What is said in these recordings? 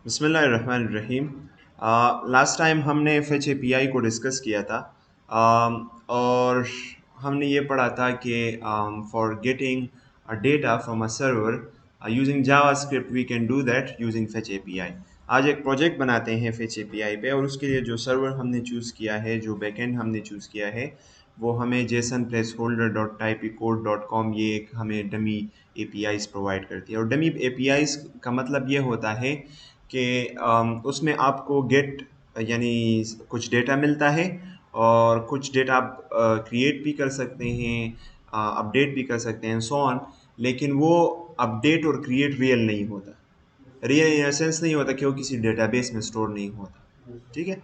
बिस्मिल्लाहिर्रहमानिर्रहीम। Last time हमने F H A P आई को डिस्कस किया था। और हमने ये पढ़ा था कि for getting a data from a server using JavaScript we can do that using fetch A P I. आज एक प्रोजेक्ट बनाते हैं फेच ए पी आई पे, और उसके लिए जो सर्वर हमने चूज़ किया है, जो बैकएंड हमने चूज़ किया है, वो हमें Jason placeholder dot type code dot com, ये एक हमें dummy A P eyes provide करती है। और डमी ए पी आईज़ का मतलब ये होता है कि उसमें आपको गेट यानी कुछ डेटा मिलता है, और कुछ डेटा आप क्रिएट भी कर सकते हैं, अपडेट भी कर सकते हैं, सो ऑन। लेकिन वो अपडेट और क्रिएट रियल नहीं होता, रियल इन सेंस नहीं होता कि वो किसी डेटाबेस में स्टोर नहीं होता। ठीक है।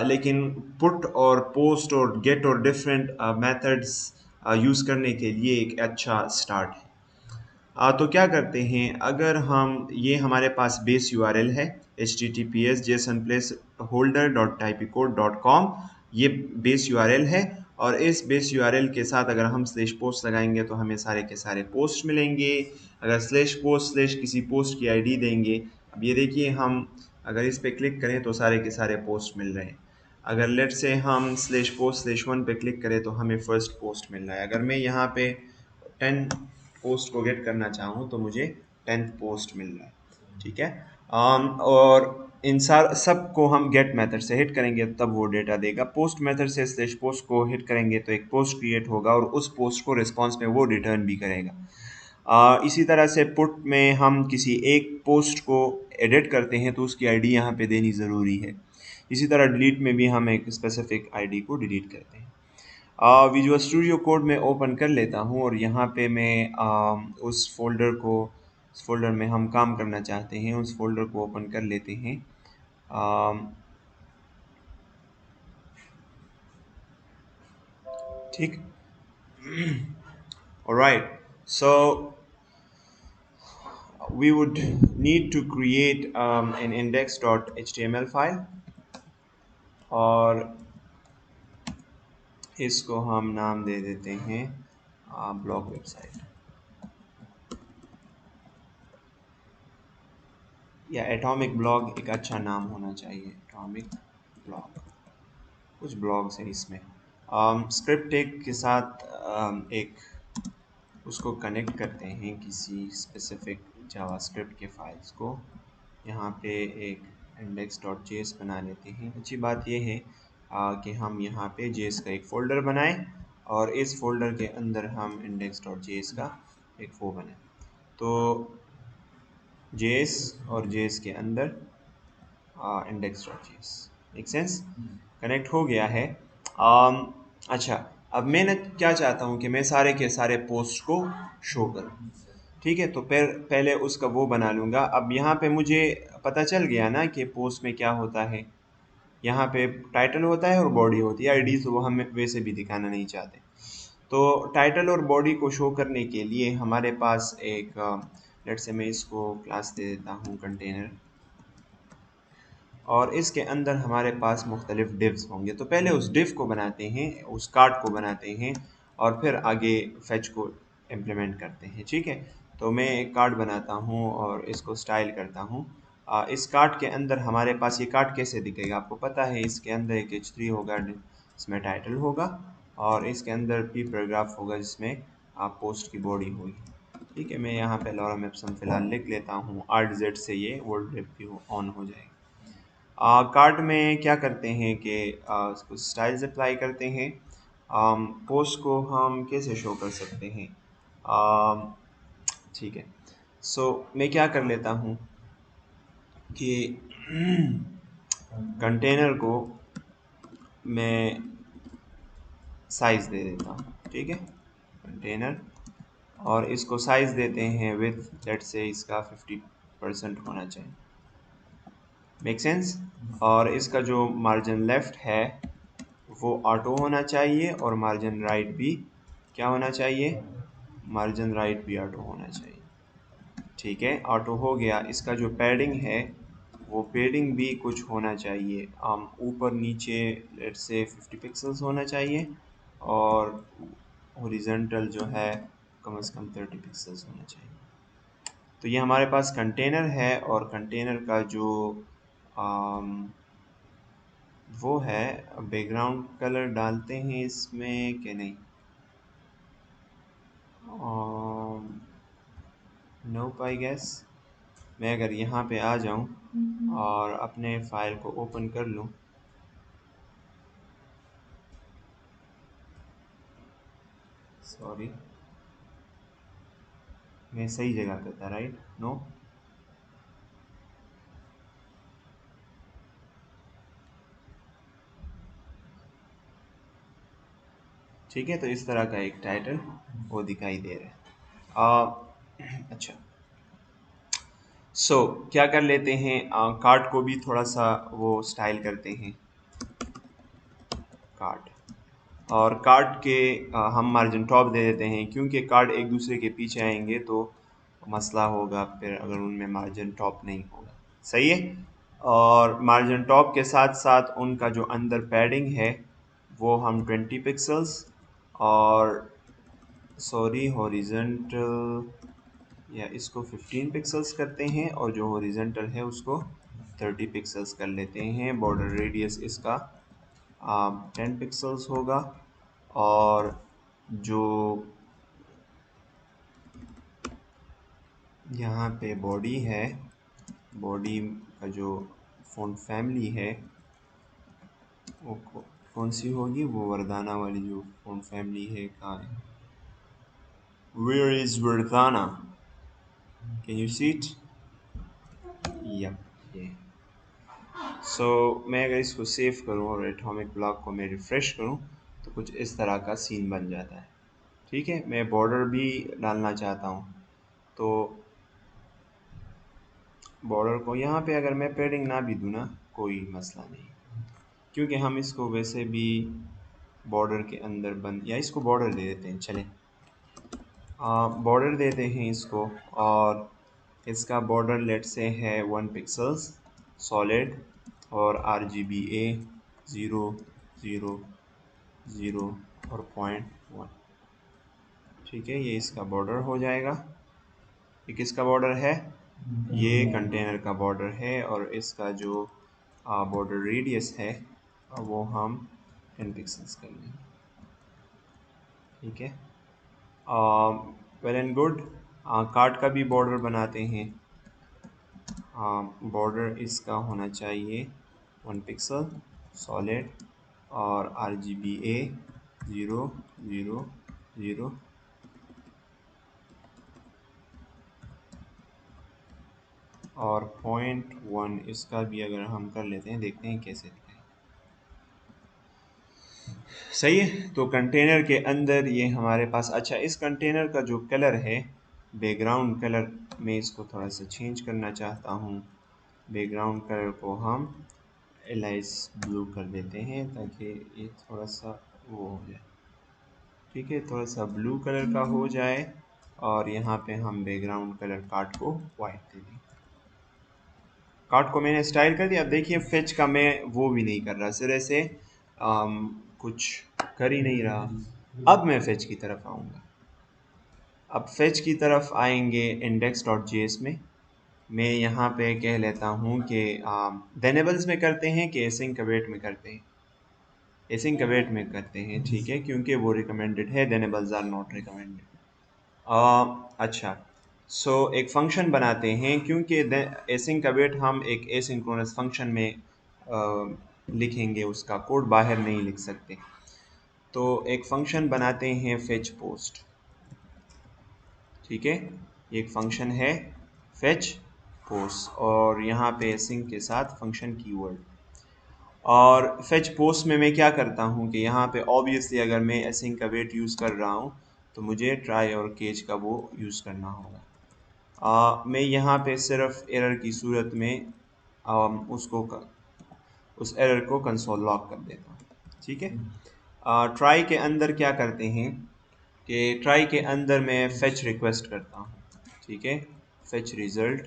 लेकिन पुट और पोस्ट और गेट और डिफरेंट मेथड्स यूज़ करने के लिए एक अच्छा स्टार्ट है। तो क्या करते हैं, अगर हम ये हमारे पास बेस यूआरएल है https JSON placeholder dot typicode dot com, ये बेस यूआरएल है। और इस बेस यूआरएल के साथ अगर हम स्लैश पोस्ट लगाएंगे तो हमें सारे के सारे पोस्ट मिलेंगे। अगर स्लैश पोस्ट स्लैश किसी पोस्ट की आईडी देंगे, अब ये देखिए, हम अगर इस पर क्लिक करें तो सारे के सारे पोस्ट मिल रहे हैं। अगर लेट से हम स्लैश पोस्ट स्लैश वन पे क्लिक करें तो हमें फर्स्ट पोस्ट मिल रहा है। अगर मैं यहाँ पे 10 पोस्ट को गेट करना चाहूँ तो मुझे 10th पोस्ट मिल रहा है। ठीक है। और इन सबको हम गेट मेथड से हिट करेंगे तब वो डेटा देगा। पोस्ट मेथड से स्लैश पोस्ट को हिट करेंगे तो एक पोस्ट क्रिएट होगा, और उस पोस्ट को रिस्पॉन्स में वो रिटर्न भी करेगा। इसी तरह से पुट में हम किसी एक पोस्ट को एडिट करते हैं तो उसकी आईडी यहाँ पे देनी ज़रूरी है। इसी तरह डिलीट में भी हम एक स्पेसिफिक आईडी को डिलीट करते हैं। विजुअल स्टूडियो कोड में ओपन कर लेता हूँ, और यहाँ पे मैं उस फोल्डर में हम काम करना चाहते हैं उस फोल्डर को ओपन कर लेते हैं। अम, ठीक। Alright. So we would need to create an index.html file, और इसको हम नाम दे देते हैं ब्लॉग वेबसाइट, या एटॉमिक ब्लॉग एक अच्छा नाम होना चाहिए। एटॉमिक ब्लॉग, कुछ ब्लॉग्स हैं इसमें। स्क्रिप्ट टेग के साथ एक उसको कनेक्ट करते हैं किसी स्पेसिफिक जावास्क्रिप्ट के फाइल्स को। यहाँ पे एक index.js बना लेते हैं। अच्छी बात यह है कि हम यहाँ पे js का एक फ़ोल्डर बनाएं, और इस फोल्डर के अंदर हम index.js का एक वो बनाएं। तो js और js के अंदर index.js, मेक सेंस? कनेक्ट हो गया है। अच्छा, अब मैं क्या चाहता हूँ कि मैं सारे के सारे पोस्ट को शो करूँ। ठीक है, तो पहले उसका वो बना लूँगा। अब यहाँ पे मुझे पता चल गया ना कि पोस्ट में क्या होता है। यहाँ पे टाइटल होता है और बॉडी होती है। आईडी तो वो हम वैसे भी दिखाना नहीं चाहते। तो टाइटल और बॉडी को शो करने के लिए हमारे पास एक लेट से मैं इसको क्लास दे देता हूँ कंटेनर, और इसके अंदर हमारे पास मुख्तलिफ डिव्स होंगे। तो पहले उस डिव को बनाते हैं, उस कार्ड को बनाते हैं, और फिर आगे फेच को इम्प्लीमेंट करते हैं। ठीक है, तो मैं एक कार्ड बनाता हूँ और इसको स्टाइल करता हूँ। इस कार्ड के अंदर हमारे पास ये कार्ड कैसे दिखेगा आपको पता है। इसके अंदर एक H3 होगा, इसमें टाइटल होगा, और इसके अंदर पी पैराग्राफ होगा जिसमें आप पोस्ट की बॉडी होगी। ठीक है, मैं यहाँ पे लॉरम एप्सम फ़िलहाल लिख लेता हूँ। RZ से ये वर्ल्ड रेप भी ऑन हो जाएगी। कार्ट में क्या करते हैं कि कुछ स्टाइल्स अप्लाई करते हैं। पोस्ट को हम कैसे शो कर सकते हैं। ठीक है, सो मैं क्या कर लेता हूँ कि कंटेनर को मैं साइज़ दे देता हूँ। ठीक है, कंटेनर, और इसको साइज़ देते हैं विथ लेट से इसका 50% होना चाहिए, मेक सेंस। और इसका जो मार्जिन लेफ़्ट है वो ऑटो होना चाहिए, और मार्जिन राइट भी क्या होना चाहिए, मार्जिन राइट भी ऑटो होना चाहिए। ठीक है, ऑटो हो गया। इसका जो पैडिंग है वो पैडिंग भी कुछ होना चाहिए, ऊपर नीचे लेट से 50 पिक्सल्स होना चाहिए, और हॉरिजॉन्टल जो है कम से कम 30 पिक्सल्स होना चाहिए। तो ये हमारे पास कंटेनर है और कंटेनर का जो वो है बैकग्राउंड कलर डालते हैं इसमें कि नहीं? नोप आई गेस। मैं अगर यहाँ पे आ जाऊँ और अपने फाइल को ओपन कर लूँ, सॉरी मैं सही जगह पे था, राइट? नो, ठीक है। तो इस तरह का एक टाइटल वो दिखाई दे रहा है। अच्छा, क्या कर लेते हैं, कार्ड को भी थोड़ा सा वो स्टाइल करते हैं, कार्ड। और कार्ड के हम मार्जिन टॉप दे देते हैं, क्योंकि कार्ड एक दूसरे के पीछे आएंगे तो मसला होगा फिर अगर उनमें मार्जिन टॉप नहीं होगा। सही है। और मार्जिन टॉप के साथ साथ उनका जो अंदर पैडिंग है वो हम 20 पिक्सल्स, और सॉरी हॉरिजेंटल या इसको 15 पिक्सल्स करते हैं, और जो हॉरिजेंटल है उसको 30 पिक्सल्स कर लेते हैं। बॉर्डर रेडियस इसका 10 पिक्सल्स होगा। और जो यहाँ पे बॉडी है, बॉडी का जो फ़ॉन्ट फैमिली है वो कौन सी होगी? वो वर्दाना वाली जो फ़ॉन्ट फैमिली है, कहाँ है? Where is Verdana? Can you see it? Yep, ये। मैं अगर इसको सेव करूँ और एटॉमिक ब्लॉक को मैं रिफ़्रेश करूँ तो कुछ इस तरह का सीन बन जाता है। ठीक है, मैं बॉर्डर भी डालना चाहता हूँ, तो बॉर्डर को यहाँ पे अगर मैं पैडिंग ना भी दूँ ना, कोई मसला नहीं, क्योंकि हम इसको वैसे भी बॉर्डर के अंदर बंद, या इसको बॉर्डर दे देते हैं, चलें बॉर्डर देते हैं इसको। और इसका बॉर्डर लेट से है 1 पिक्सल्स सॉलिड, और RGBA 0 0 0 और 0.1। ठीक है, ये इसका बॉर्डर हो जाएगा। ये किसका बॉर्डर है? ये कंटेनर का बॉर्डर है, और इसका जो बॉर्डर रेडियस है वो हम 10 पिक्सल्स कर लेंगे। ठीक है, वेल एंड गुड। कार्ड का भी बॉर्डर बनाते हैं। बॉर्डर इसका होना चाहिए 1 पिक्सल सॉलिड, और RGBA 0 0 0, और 0.1 इसका भी अगर हम कर लेते हैं, देखते हैं कैसे दिखाएं। सही है। तो कंटेनर के अंदर ये हमारे पास, अच्छा इस कंटेनर का जो कलर है, बैकग्राउंड कलर, मैं इसको थोड़ा सा चेंज करना चाहता हूँ। बैकग्राउंड कलर को हम एलाइस ब्लू कर देते हैं ताकि ये थोड़ा सा वो हो जाए। ठीक है, थोड़ा सा ब्लू कलर का हो जाए, और यहाँ पे हम बैकग्राउंड कलर कार्ड को वाइट दे दें। कार्ड को मैंने स्टाइल कर दिया। अब देखिए फेच का मैं वो भी नहीं कर रहा, सिरे से कुछ कर ही नहीं रहा। अब मैं फेच की तरफ आऊँगा। अब फेच की तरफ आएंगे index.js में। मैं यहाँ पे कह लेता हूँ कि देनेबल्स में करते हैं कि एसिंक अवेट में करते हैं? एसिंक अवेट में करते हैं, ठीक है, क्योंकि वो रिकमेंडेड है, देनेबल्स आर नॉट रिकमेंडेड। अच्छा, एक फंक्शन बनाते हैं, क्योंकि एसिंक अवेट हम एक एसिंक्रोनस फंक्शन में लिखेंगे, उसका कोड बाहर नहीं लिख सकते। तो एक फंक्शन बनाते हैं फेच पोस्ट। ठीक है, एक फंक्शन है फेच पोस्ट, और यहाँ पे एसिंक के साथ फंक्शन कीवर्ड। और फेच पोस्ट में मैं क्या करता हूँ कि यहाँ पे ऑब्वियसली अगर मैं एसिंक का वेट यूज़ कर रहा हूँ तो मुझे ट्राई और केज का वो यूज़ करना होगा। मैं यहाँ पे सिर्फ एरर की सूरत में उस एरर को कंसोल लॉग कर देता हूँ। ठीक है, ट्राई के अंदर क्या करते हैं कि ट्राई के अंदर मैं फेच रिक्वेस्ट करता हूँ। ठीक है, fetch result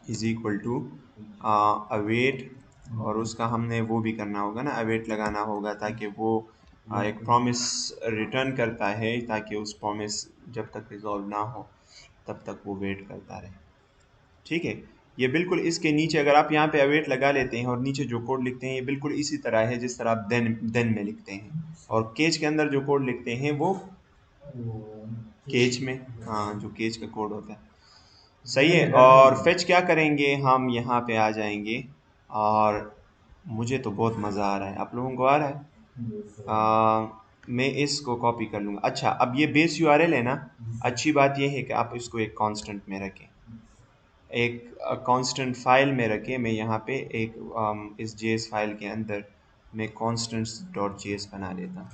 is equal to await, और उसका हमने वो भी करना होगा ना, अवेट लगाना होगा, ताकि वो एक प्रॉमिस रिटर्न करता है, ताकि उस प्रॉमिस जब तक रिजॉल्व ना हो तब तक वो वेट करता रहे। ठीक है, ये बिल्कुल इसके नीचे अगर आप यहाँ पे अवेट लगा लेते हैं और नीचे जो कोड लिखते हैं ये बिल्कुल इसी तरह है जिस तरह आप देन में लिखते हैं, और केज के अंदर जो कोड लिखते हैं वो केज में, हाँ जो केज का कोड होता है। सही है। और फेच क्या करेंगे, हम यहाँ पे आ जाएंगे और मुझे तो बहुत मज़ा आ रहा है, आप लोगों को आ रहा है? मैं इसको कॉपी कर लूँगा। अच्छा, अब ये बेस यूआरएल है ना, अच्छी बात ये है कि आप इसको एक कांस्टेंट में रखें, एक कांस्टेंट फाइल में रखें। मैं यहाँ पे एक इस जेएस फाइल के अंदर मैं कांस्टेंट्स डॉट जेएस बना लेता हूँ।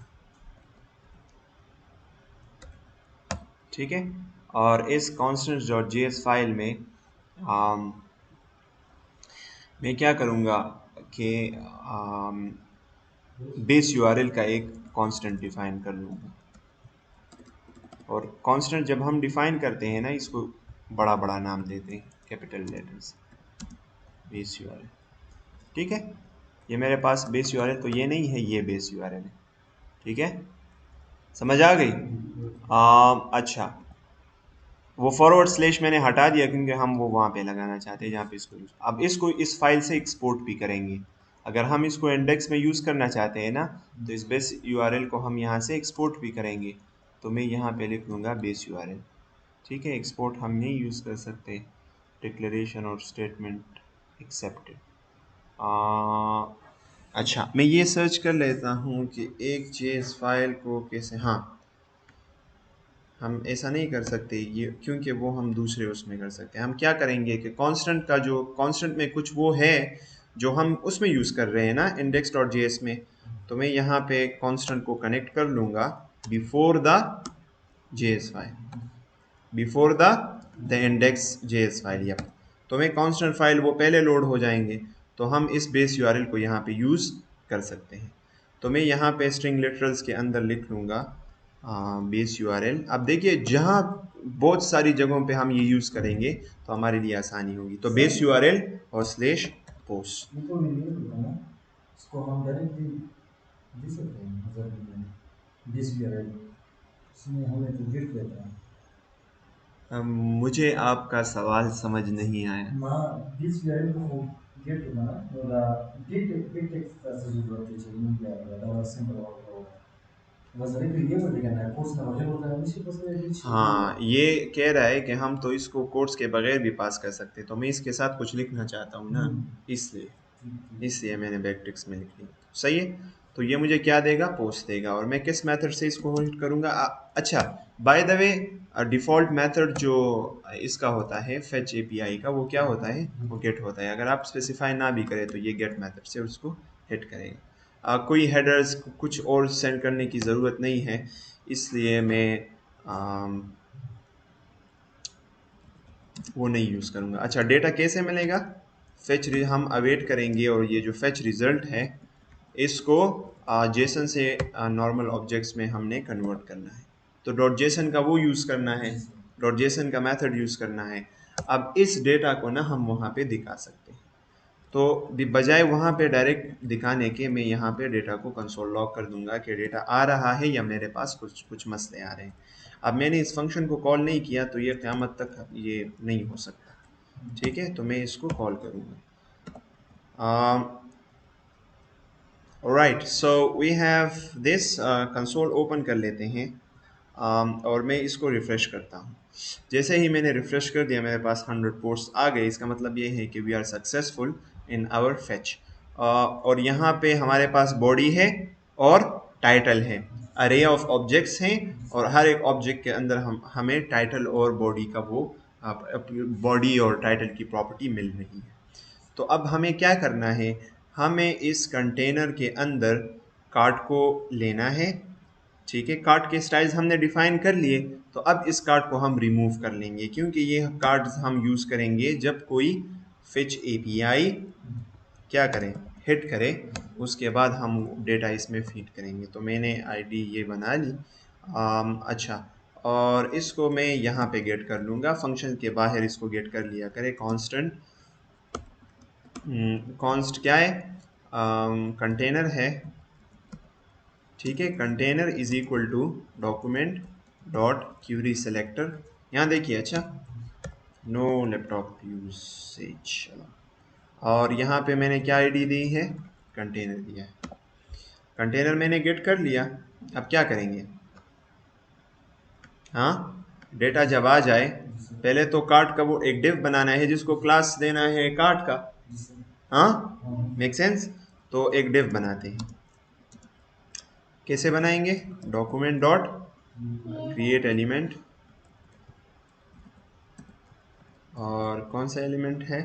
ठीक है, और इस कांस्टेंट्स डॉट जेएस फाइल में मैं क्या करूँगा कि बेस यूआरएल का एक कांस्टेंट डिफाइन कर लूँगा, और कांस्टेंट जब हम डिफाइन करते हैं ना इसको बड़ा बड़ा नाम देते हैं, कैपिटल लेटर्स, बेस यूआरएल। ठीक है, ये मेरे पास बेस यूआरएल तो ये नहीं है, ये बेस यूआरएल है। ठीक है, समझ आ गई? अच्छा, वो फॉरवर्ड स्लैश मैंने हटा दिया क्योंकि हम वो वहाँ पे लगाना चाहते हैं जहाँ पे इसको यूज़, अब इसको इस फाइल से एक्सपोर्ट भी करेंगे। अगर हम इसको इंडेक्स में यूज़ करना चाहते हैं ना, तो इस बेस यूआरएल को हम यहाँ से एक्सपोर्ट भी करेंगे। तो मैं यहाँ पे लिख लूँगा बेस यूआरएल। ठीक है, एक्सपोर्ट हम नहीं यूज़ कर सकते, डिक्लेरेशन और स्टेटमेंट एक्सेप्टेड। अच्छा, मैं ये सर्च कर लेता हूँ कि एक जेएस फाइल को कैसे, हाँ हम ऐसा नहीं कर सकते ये, क्योंकि वो हम दूसरे उसमें कर सकते हैं। हम क्या करेंगे कि कांस्टेंट का जो कांस्टेंट में कुछ वो है जो हम उसमें यूज़ कर रहे हैं ना इंडेक्स डॉट जेएस में, तो मैं यहाँ पे कांस्टेंट को कनेक्ट कर लूँगा before the JS file, before the index JS file. या तो मैं कांस्टेंट फाइल वो पहले लोड हो जाएंगे, तो हम इस बेस यूआरएल को यहाँ पे यूज़ कर सकते हैं। तो मैं यहाँ पे स्ट्रिंग लिटरल्स के अंदर लिख लूँगा बेस यूआरएल। अब देखिए जहाँ बहुत सारी जगहों पे हम ये यूज़ करेंगे तो हमारे लिए आसानी होगी। तो बेस यूआरएल और स्लैश पोस्ट, इसको हम डायरेक्टली दे सकते हैं, मतलब बेस यूआरएल इसमें हमें तो गिफ्ट देता है। मुझे आपका सवाल समझ नहीं आया। बेस यूआरएल को गिफ्ट देना oder गिफ्ट एक्स्ट्रा से जो होते हैं मीडिया da सिंपल और हाँ, ये कह रहा है कि हम तो इसको कोर्स के बगैर भी पास कर सकते, तो मैं इसके साथ कुछ लिखना चाहता हूँ ना, इसलिए इसलिए मैंने बैकटिक्स में लिख लिया। सही है, तो ये मुझे क्या देगा, पोस्ट देगा, और मैं किस मेथड से इसको होल्ड करूँगा? अच्छा, by the way default method जो इसका होता है फेच एपीआई का, वो क्या होता है, वो गेट होता है। अगर आप स्पेसिफाई ना भी करें तो ये गेट मेथड से उसको हिट करेगा। कोई हेडर्स कुछ और सेंड करने की ज़रूरत नहीं है, इसलिए मैं वो नहीं यूज़ करूँगा। अच्छा, डेटा कैसे मिलेगा? फेच हम अवेट करेंगे, और ये जो फेच रिज़ल्ट है इसको जेसन से नॉर्मल ऑब्जेक्ट्स में हमने कन्वर्ट करना है। तो डॉट जेसन का वो यूज़ करना है, डॉट जेसन का मेथड यूज़ करना है। अब इस डेटा को ना हम वहाँ पे दिखा सकते हैं, तो बजाय वहाँ पे डायरेक्ट दिखाने के मैं यहाँ पे डेटा को कंसोल लॉग कर दूंगा कि डेटा आ रहा है या मेरे पास कुछ कुछ मसले आ रहे हैं। अब मैंने इस फंक्शन को कॉल नहीं किया तो ये क़यामत तक ये नहीं हो सकता। ठीक है, तो मैं इसको कॉल करूँगा। Right, so we have this, console open कर लेते हैं। और मैं इसको रिफ़्रेश करता हूँ। जैसे ही मैंने रिफ़्रेश कर दिया मेरे पास 100 पोस्ट्स आ गए। इसका मतलब ये है कि we are successful in our fetch. और यहाँ पे हमारे पास बॉडी है और टाइटल है, अरे ऑफ ऑब्जेक्ट्स हैं, और हर एक ऑब्जेक्ट के अंदर हमें टाइटल और बॉडी का वो बॉडी और टाइटल की प्रॉपर्टी मिल रही है। तो अब हमें क्या करना है, हमें इस कंटेनर के अंदर कार्ड को लेना है। ठीक है, कार्ड के स्टाइल्स हमने डिफाइन कर लिए, तो अब इस कार्ड को हम रिमूव कर लेंगे, क्योंकि ये कार्ड्स हम यूज़ करेंगे जब कोई फिच एपीआई क्या करें, हिट करे, उसके बाद हम डेटा इसमें फीड करेंगे। तो मैंने आईडी ये बना ली। अच्छा, और इसको मैं यहाँ पे गेट कर लूँगा, फंक्शन के बाहर इसको गेट कर लिया करे, कांस्टेंट कॉन्स्ट क्या है, कंटेनर है। ठीक है, container is equal to document dot query selector, यहाँ देखिए। अच्छा, नो लैपटॉप यूसेज, और यहाँ पे मैंने क्या आईडी दी है, कंटेनर दिया है। कंटेनर मैंने गेट कर लिया। अब क्या करेंगे, हाँ, डेटा जब आ जाए पहले तो कार्ड का वो एक डिव बनाना है जिसको क्लास देना है कार्ड का। हाँ, मेक सेंस। तो एक डिव बनाते हैं। कैसे बनाएंगे, डॉक्यूमेंट डॉट क्रिएट एलिमेंट, और कौन सा एलिमेंट है,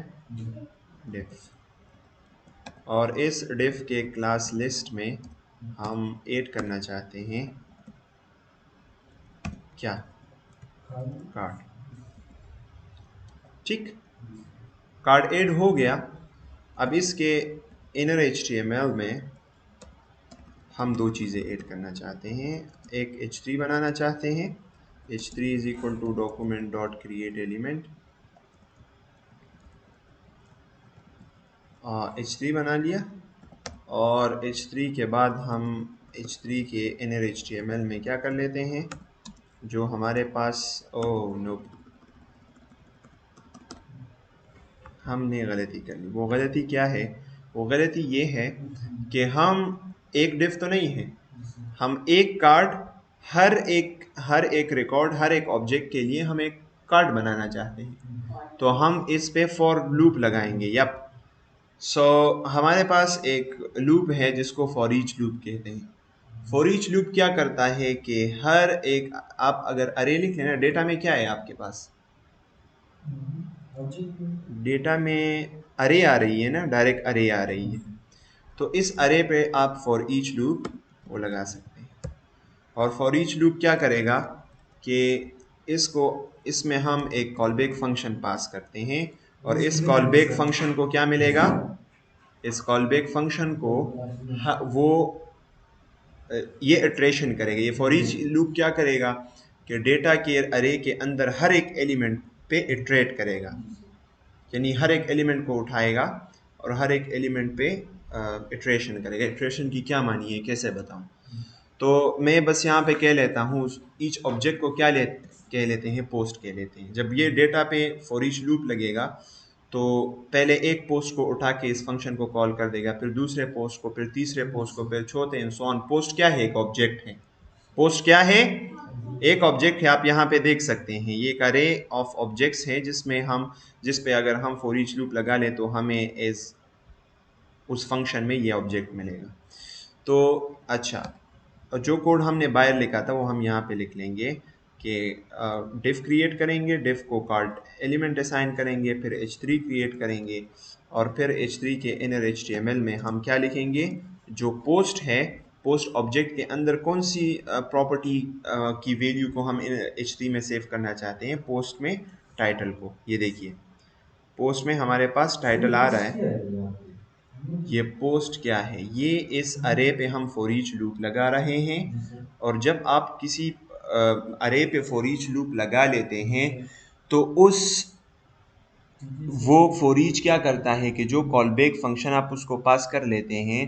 डिव, और इस डिव के क्लास लिस्ट में हम ऐड करना चाहते हैं क्या, कार्ड। ठीक, कार्ड ऐड हो गया। अब इसके इनर HTML में हम दो चीज़ें ऐड करना चाहते हैं। एक h3 बनाना चाहते हैं, h3 is equal to document dot create element, h3 बना लिया। और h3 के बाद हम h3 के इनर HTML में क्या कर लेते हैं, जो हमारे पास, ओह नो, हमने गलती कर ली। वो गलती क्या है, वो गलती ये है कि हम एक डिव तो नहीं है, हम एक कार्ड, हर एक रिकॉर्ड, हर एक ऑब्जेक्ट के लिए हम एक कार्ड बनाना चाहते हैं। तो हम इस पे फॉर लूप लगाएंगे। यप, सो हमारे पास एक लूप है जिसको फॉर ईच लूप कहते हैं। फॉर ईच लूप क्या करता है कि हर एक, आप अगर अरे लिख लेना, डेटा में क्या है आपके पास, डेटा में अरे आ रही है ना, डायरेक्ट अरे आ रही है। तो इस अरे पे आप फॉर ईच लूप वो लगा सकते हैं। और फॉर ईच लूप क्या करेगा कि इसको, इसमें हम एक कॉलबैक फंक्शन पास करते हैं, और इस कॉलबैक फंक्शन को क्या मिलेगा, इस कॉलबैक फंक्शन को वो ये इटरेशन करेगा। ये फॉर ईच लूप क्या करेगा कि डेटा के अरे के अंदर हर एक एलिमेंट पे इटरेट करेगा, यानी हर एक एलिमेंट को उठाएगा और हर एक एलिमेंट पे इटरेशन करेगा। इटरेशन की क्या मानी है, कैसे बताऊं, तो मैं बस यहाँ पे कह लेता हूँ, ईच ऑब्जेक्ट को क्या कह लेते हैं, पोस्ट कह लेते हैं। जब ये डेटा पे फॉर ईच लूप लगेगा तो पहले एक पोस्ट को उठा के इस फंक्शन को कॉल कर देगा, फिर दूसरे पोस्ट को, फिर तीसरे पोस्ट को, फिर चौथे एंड सो ऑन। पोस्ट क्या है, एक ऑब्जेक्ट है। पोस्ट क्या है, एक ऑब्जेक्ट है। आप यहाँ पे देख सकते हैं ये एक अरे ऑफ ऑब्जेक्ट्स है जिसमें हम, जिस पे अगर हम फॉर ईच लूप लगा ले तो हमें एज उस फंक्शन में ये ऑब्जेक्ट मिलेगा। तो अच्छा, और जो कोड हमने बाहर लिखा था वो हम यहाँ पे लिख लेंगे कि डिफ क्रिएट करेंगे, डिफ को कार्ड एलिमेंट असाइन करेंगे, फिर h3 क्रिएट करेंगे, और फिर h3 के इनर HTML में हम क्या लिखेंगे, जो पोस्ट है, पोस्ट ऑब्जेक्ट के अंदर कौन सी प्रॉपर्टी की वैल्यू को हम h3 में सेव करना चाहते हैं, पोस्ट में टाइटल को। ये देखिए पोस्ट में हमारे पास टाइटल आ रहा है। ये पोस्ट क्या है, ये इस अरे पे हम फॉर ईच लूप लगा रहे हैं। और जब आप किसी अरे पे फॉर ईच लूप लगा लेते हैं तो उस, वो फॉर ईच क्या करता है कि जो कॉल बैक फंक्शन आप उसको पास कर लेते हैं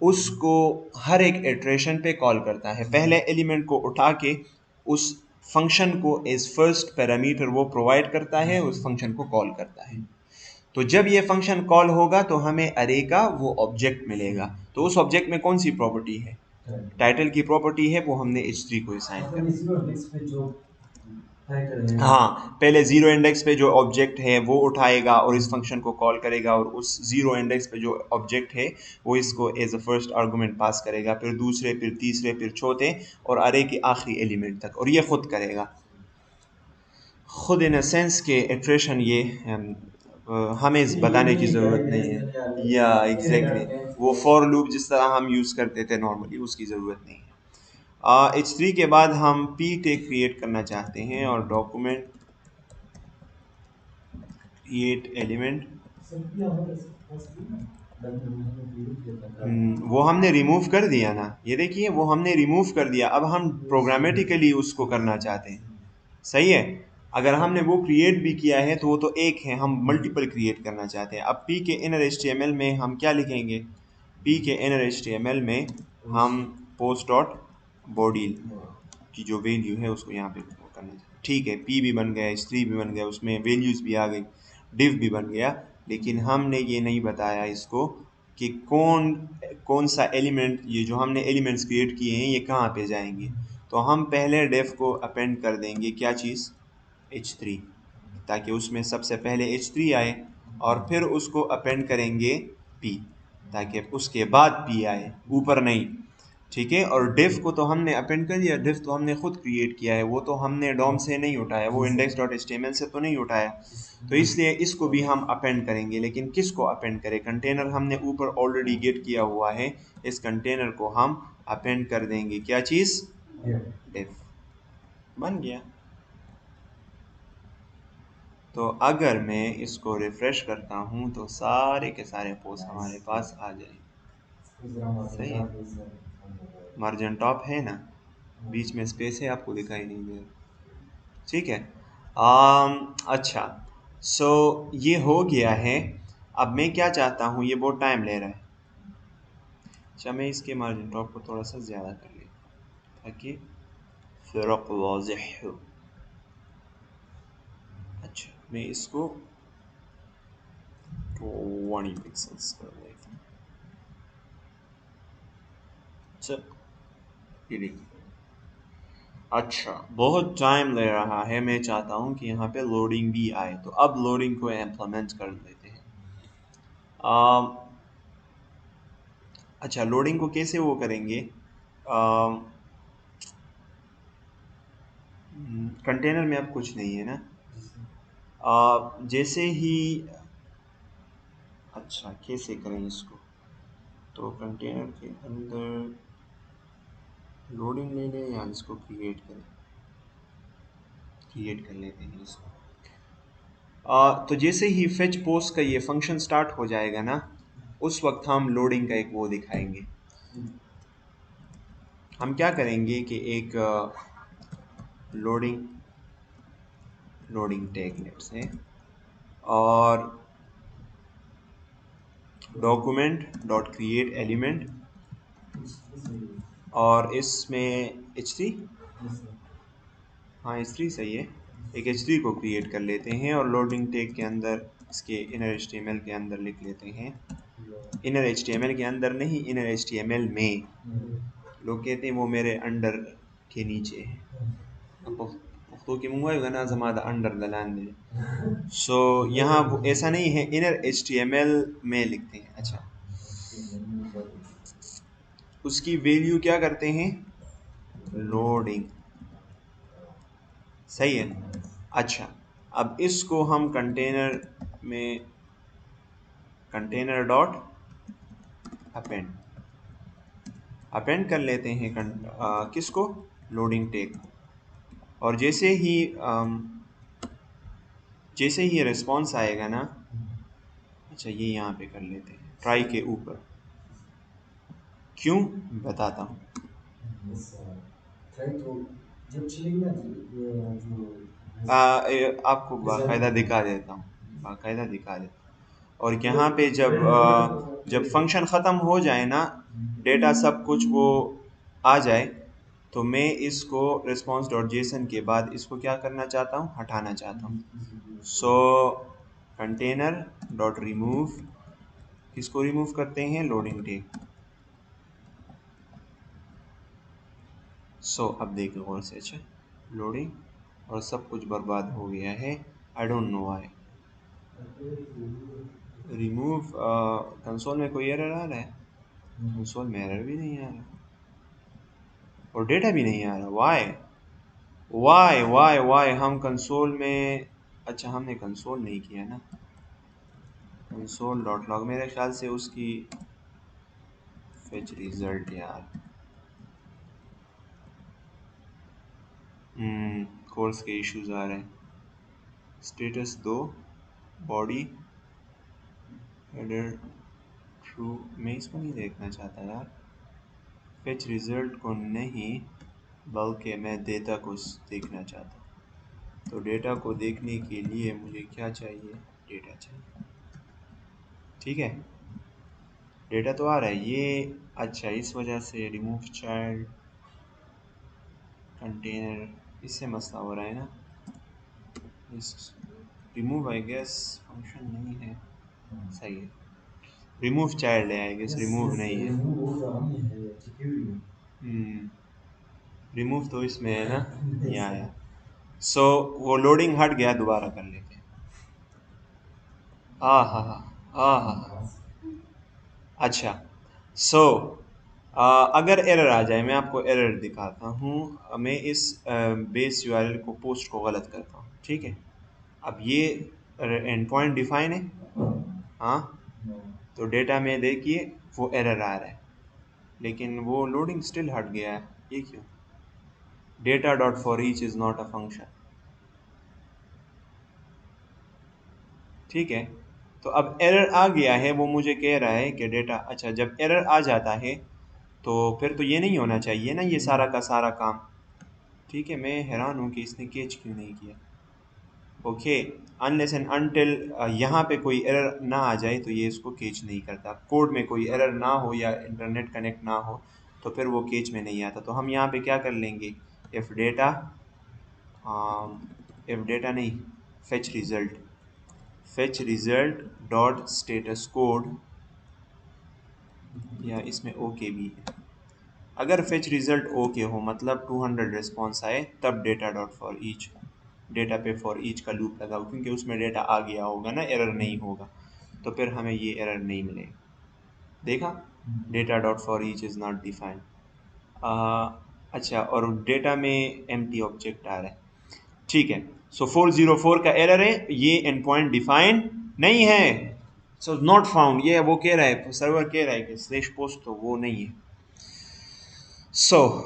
उसको हर एक इटरेशन पे कॉल करता है। पहले एलिमेंट को उठा के उस फंक्शन को एज फर्स्ट पैरामीटर वो प्रोवाइड करता है, उस फंक्शन को कॉल करता है। तो जब ये फंक्शन कॉल होगा तो हमें अरे का वो ऑब्जेक्ट मिलेगा। तो उस ऑब्जेक्ट में कौन सी प्रॉपर्टी है, टाइटल की प्रॉपर्टी है, वो हमने h3 को असाइन कर दिया। हाँ, पहले जीरो इंडेक्स पे जो ऑब्जेक्ट है वो उठाएगा और इस फंक्शन को कॉल करेगा, और उस जीरो इंडेक्स पे जो ऑब्जेक्ट है वो इसको एज अ फर्स्ट आर्गुमेंट पास करेगा, फिर दूसरे, फिर तीसरे, फिर चौथे, और अरे के आखिरी एलिमेंट तक, और ये खुद करेगा खुद। इन अ सेंस के इटरेशन ये हमें बताने की ज़रूरत नहीं है, या एग्जैक्टली वो फॉर लूप जिस तरह हम यूज़ करते थे नॉर्मली उसकी ज़रूरत नहीं है। h3 के बाद हम p टैग क्रिएट करना चाहते हैं, और डॉक्यूमेंट क्रिएट एलिमेंट, वो हमने रिमूव कर दिया ना, ये देखिए वो हमने रिमूव कर दिया। अब हम प्रोग्रामेटिकली उसको करना चाहते हैं, सही है। अगर हमने वो क्रिएट भी किया है तो वो तो एक है, हम मल्टीपल क्रिएट करना चाहते हैं। अब p के इनर HTML में हम क्या लिखेंगे, p के इनर HTML में हम पोस्ट डॉट बॉडी की जो वैल्यू है उसको यहाँ पे करना चाहते हैं। ठीक है, पी भी बन गया, H3 भी बन गया, उसमें वैल्यूज़ भी आ गई, डिव भी बन गया, लेकिन हमने ये नहीं बताया इसको कि कौन कौन सा एलिमेंट, ये जो हमने एलिमेंट्स क्रिएट किए हैं ये कहाँ पे जाएंगे। तो हम पहले डेफ को अपेंड कर देंगे क्या चीज़, H3, ताकि उसमें सबसे पहले H3 आए, और फिर उसको अपेंड करेंगे P, ताकि उसके बाद P आए, ऊपर नहीं। ठीक है, और डिफ को तो हमने अपेंड कर दिया, डिफ तो हमने खुद क्रिएट किया है, वो तो हमने डॉम से नहीं उठाया, वो इंडेक्स डॉट एचटीएमएल से तो नहीं उठाया, तो इसलिए इसको भी हम अपेंड करेंगे। लेकिन किसको अपेंड करें, कंटेनर हमने ऊपर ऑलरेडी गेट किया हुआ है, इस कंटेनर को हम अपेंड कर देंगे क्या चीज़, डिफ, बन गया। तो अगर मैं इसको रिफ्रेश करता हूँ तो सारे के सारे पोस्ट हमारे पास आ जाएंगे। सही है, मार्जिन टॉप है ना, बीच में स्पेस है, आपको दिखाई नहीं दे रहा। ठीक है, अच्छा, सो ये हो गया है। अब मैं क्या चाहता हूँ, ये बहुत टाइम ले रहा है। अच्छा, मैं इसके मार्जिन टॉप को थोड़ा सा ज़्यादा कर लेता ताकि फ़र्क वाज़िह हो। अच्छा, मैं इसको 20 पिक्सल्स कर लेता हूँ। चल, ये देखिए, अच्छा बहुत टाइम ले रहा है, मैं चाहता हूँ कि यहाँ पे लोडिंग भी आए, तो अब लोडिंग को इम्प्लीमेंट कर लेते हैं। अच्छा, लोडिंग को कैसे वो करेंगे, कंटेनर में अब कुछ नहीं है ना, जैसे ही, अच्छा कैसे करें इसको, तो कंटेनर के अंदर लोडिंग ले लें या इसको क्रिएट करें, क्रिएट कर लेते हैं इसको। तो जैसे ही फेच पोस्ट का ये फंक्शन स्टार्ट हो जाएगा ना, उस वक्त हम लोडिंग का एक वो दिखाएंगे। हम क्या करेंगे कि एक loading loading tag let's say, और डॉक्यूमेंट डॉट क्रिएट एलिमेंट, और इसमें H3, हाँ H3 सही है, एक H3 को क्रिएट कर लेते हैं, और लोडिंग टैग के अंदर इसके इनर HTML के अंदर लिख लेते हैं, इनर HTML के अंदर नहीं, इनर HTML में, लोग कहते हैं वो मेरे अंडर के नीचे है, पुख्तो की मुंगा गना जमादा अंडर दलान दे, सो यहाँ वो ऐसा नहीं है, इनर HTML में लिखते हैं। अच्छा, उसकी वैल्यू क्या करते हैं, लोडिंग, सही है। अच्छा, अब इसको हम कंटेनर में कंटेनर डॉट अपेंड अपेंड कर लेते हैं, किसको, लोडिंग टैग को, और जैसे ही रिस्पॉन्स आएगा ना, अच्छा ये यहाँ पे कर लेते हैं ट्राई के ऊपर, क्यों बताता हूँ। आपको बाकायदा दिखा देता हूँ, बाकायदा दिखा देता हूँ। और यहाँ पे जब फंक्शन ख़त्म हो जाए ना, डेटा सब कुछ वो आ जाए, तो मैं इसको response डॉट जेसन के बाद इसको क्या करना चाहता हूँ, हटाना चाहता हूँ। सो कंटेनर डॉट रिमूव, किसको रिमूव करते हैं, लोडिंग टैग। सो अब देखो गौर से, अच्छा लोडिंग, और सब कुछ बर्बाद हो गया है, I don't know why. Remove, console में कोई एरर आ रहा है, कंसोल में एरर भी नहीं आ रहा, और डेटा भी नहीं आ रहा, वाई वाई वाई वाई। हम कंसोल में, अच्छा हमने कंसोल नहीं किया ना, कंसोल डॉट लॉग, मेरे ख्याल से उसकी फेच रिजल्ट यार, कोर्स के इश्यूज आ रहे हैं, स्टेटस दो, बॉडी हेडर ट्रू, मैं इसको नहीं देखना चाहता यार, फेच रिजल्ट को नहीं, बल्कि मैं डेटा को देखना चाहता हूँ। तो डेटा को देखने के लिए मुझे क्या चाहिए, डेटा चाहिए, ठीक है, डेटा तो आ रहा है ये। अच्छा, इस वजह से रिमूव चाइल्ड कंटेनर, इससे मसला हो रहा है ना। इस रिमूव आई गेस फंक्शन नहीं है, सही है, रिमूव चाइल्ड है I guess, yes remove yes, नहीं है। रिमूव वो तो हम ही है, सिक्योरिटी। रिमूव तो इसमें है ना, यस यहाँ सर। है। सो वो लोडिंग हट गया, दोबारा कर लेते हैं। हाँ हाँ हाँ हाँ हाँ हाँ। बस। अच्छा, सो अगर एरर आ जाए, मैं आपको एरर दिखाता हूँ। मैं इस बेस यूआरएल को पोस्ट को गलत करता हूँ, ठीक है। अब ये एंड पॉइंट डिफाइन है, हाँ, नो। तो डेटा में देखिए वो एरर आ रहा है, लेकिन वो लोडिंग स्टिल हट गया है, ये क्यों? Data dot for each is not a function, ठीक है। तो अब एरर आ गया है, वो मुझे कह रहा है कि डेटा, अच्छा जब एरर आ जाता है तो फिर तो ये नहीं होना चाहिए ना, ये सारा का सारा काम, ठीक है। मैं हैरान हूँ कि इसने कैच क्यों नहीं किया। ओके, अनलेस एंड अनटिल यहाँ पे कोई एरर ना आ जाए तो ये इसको कैच नहीं करता। कोड में कोई एरर ना हो या इंटरनेट कनेक्ट ना हो तो फिर वो कैच में नहीं आता। तो हम यहाँ पे क्या कर लेंगे, इफ़ डेटा, इफ़ डेटा नहीं, fetch result, fetch result dot status code, या इसमें ओके भी है। अगर फेच रिज़ल्ट ओके हो, मतलब 200 रिस्पॉन्स आए, तब data dot for each, data पे फॉर ईच का लूप लगाओ, क्योंकि उसमें डेटा आ गया होगा ना, एरर नहीं होगा, तो फिर हमें ये एरर नहीं मिलेगा। देखा, data dot for each is not defined. अच्छा, और डेटा में एम्प्टी ऑब्जेक्ट आ रहा है, ठीक है। सो 404 का एरर है, ये एंड पॉइंट डिफाइन नहीं है, सो नॉट फाउंड, ये वो कह रहा है, सर्वर कह रहा है कि स्लैश पोस्ट तो वो नहीं है। So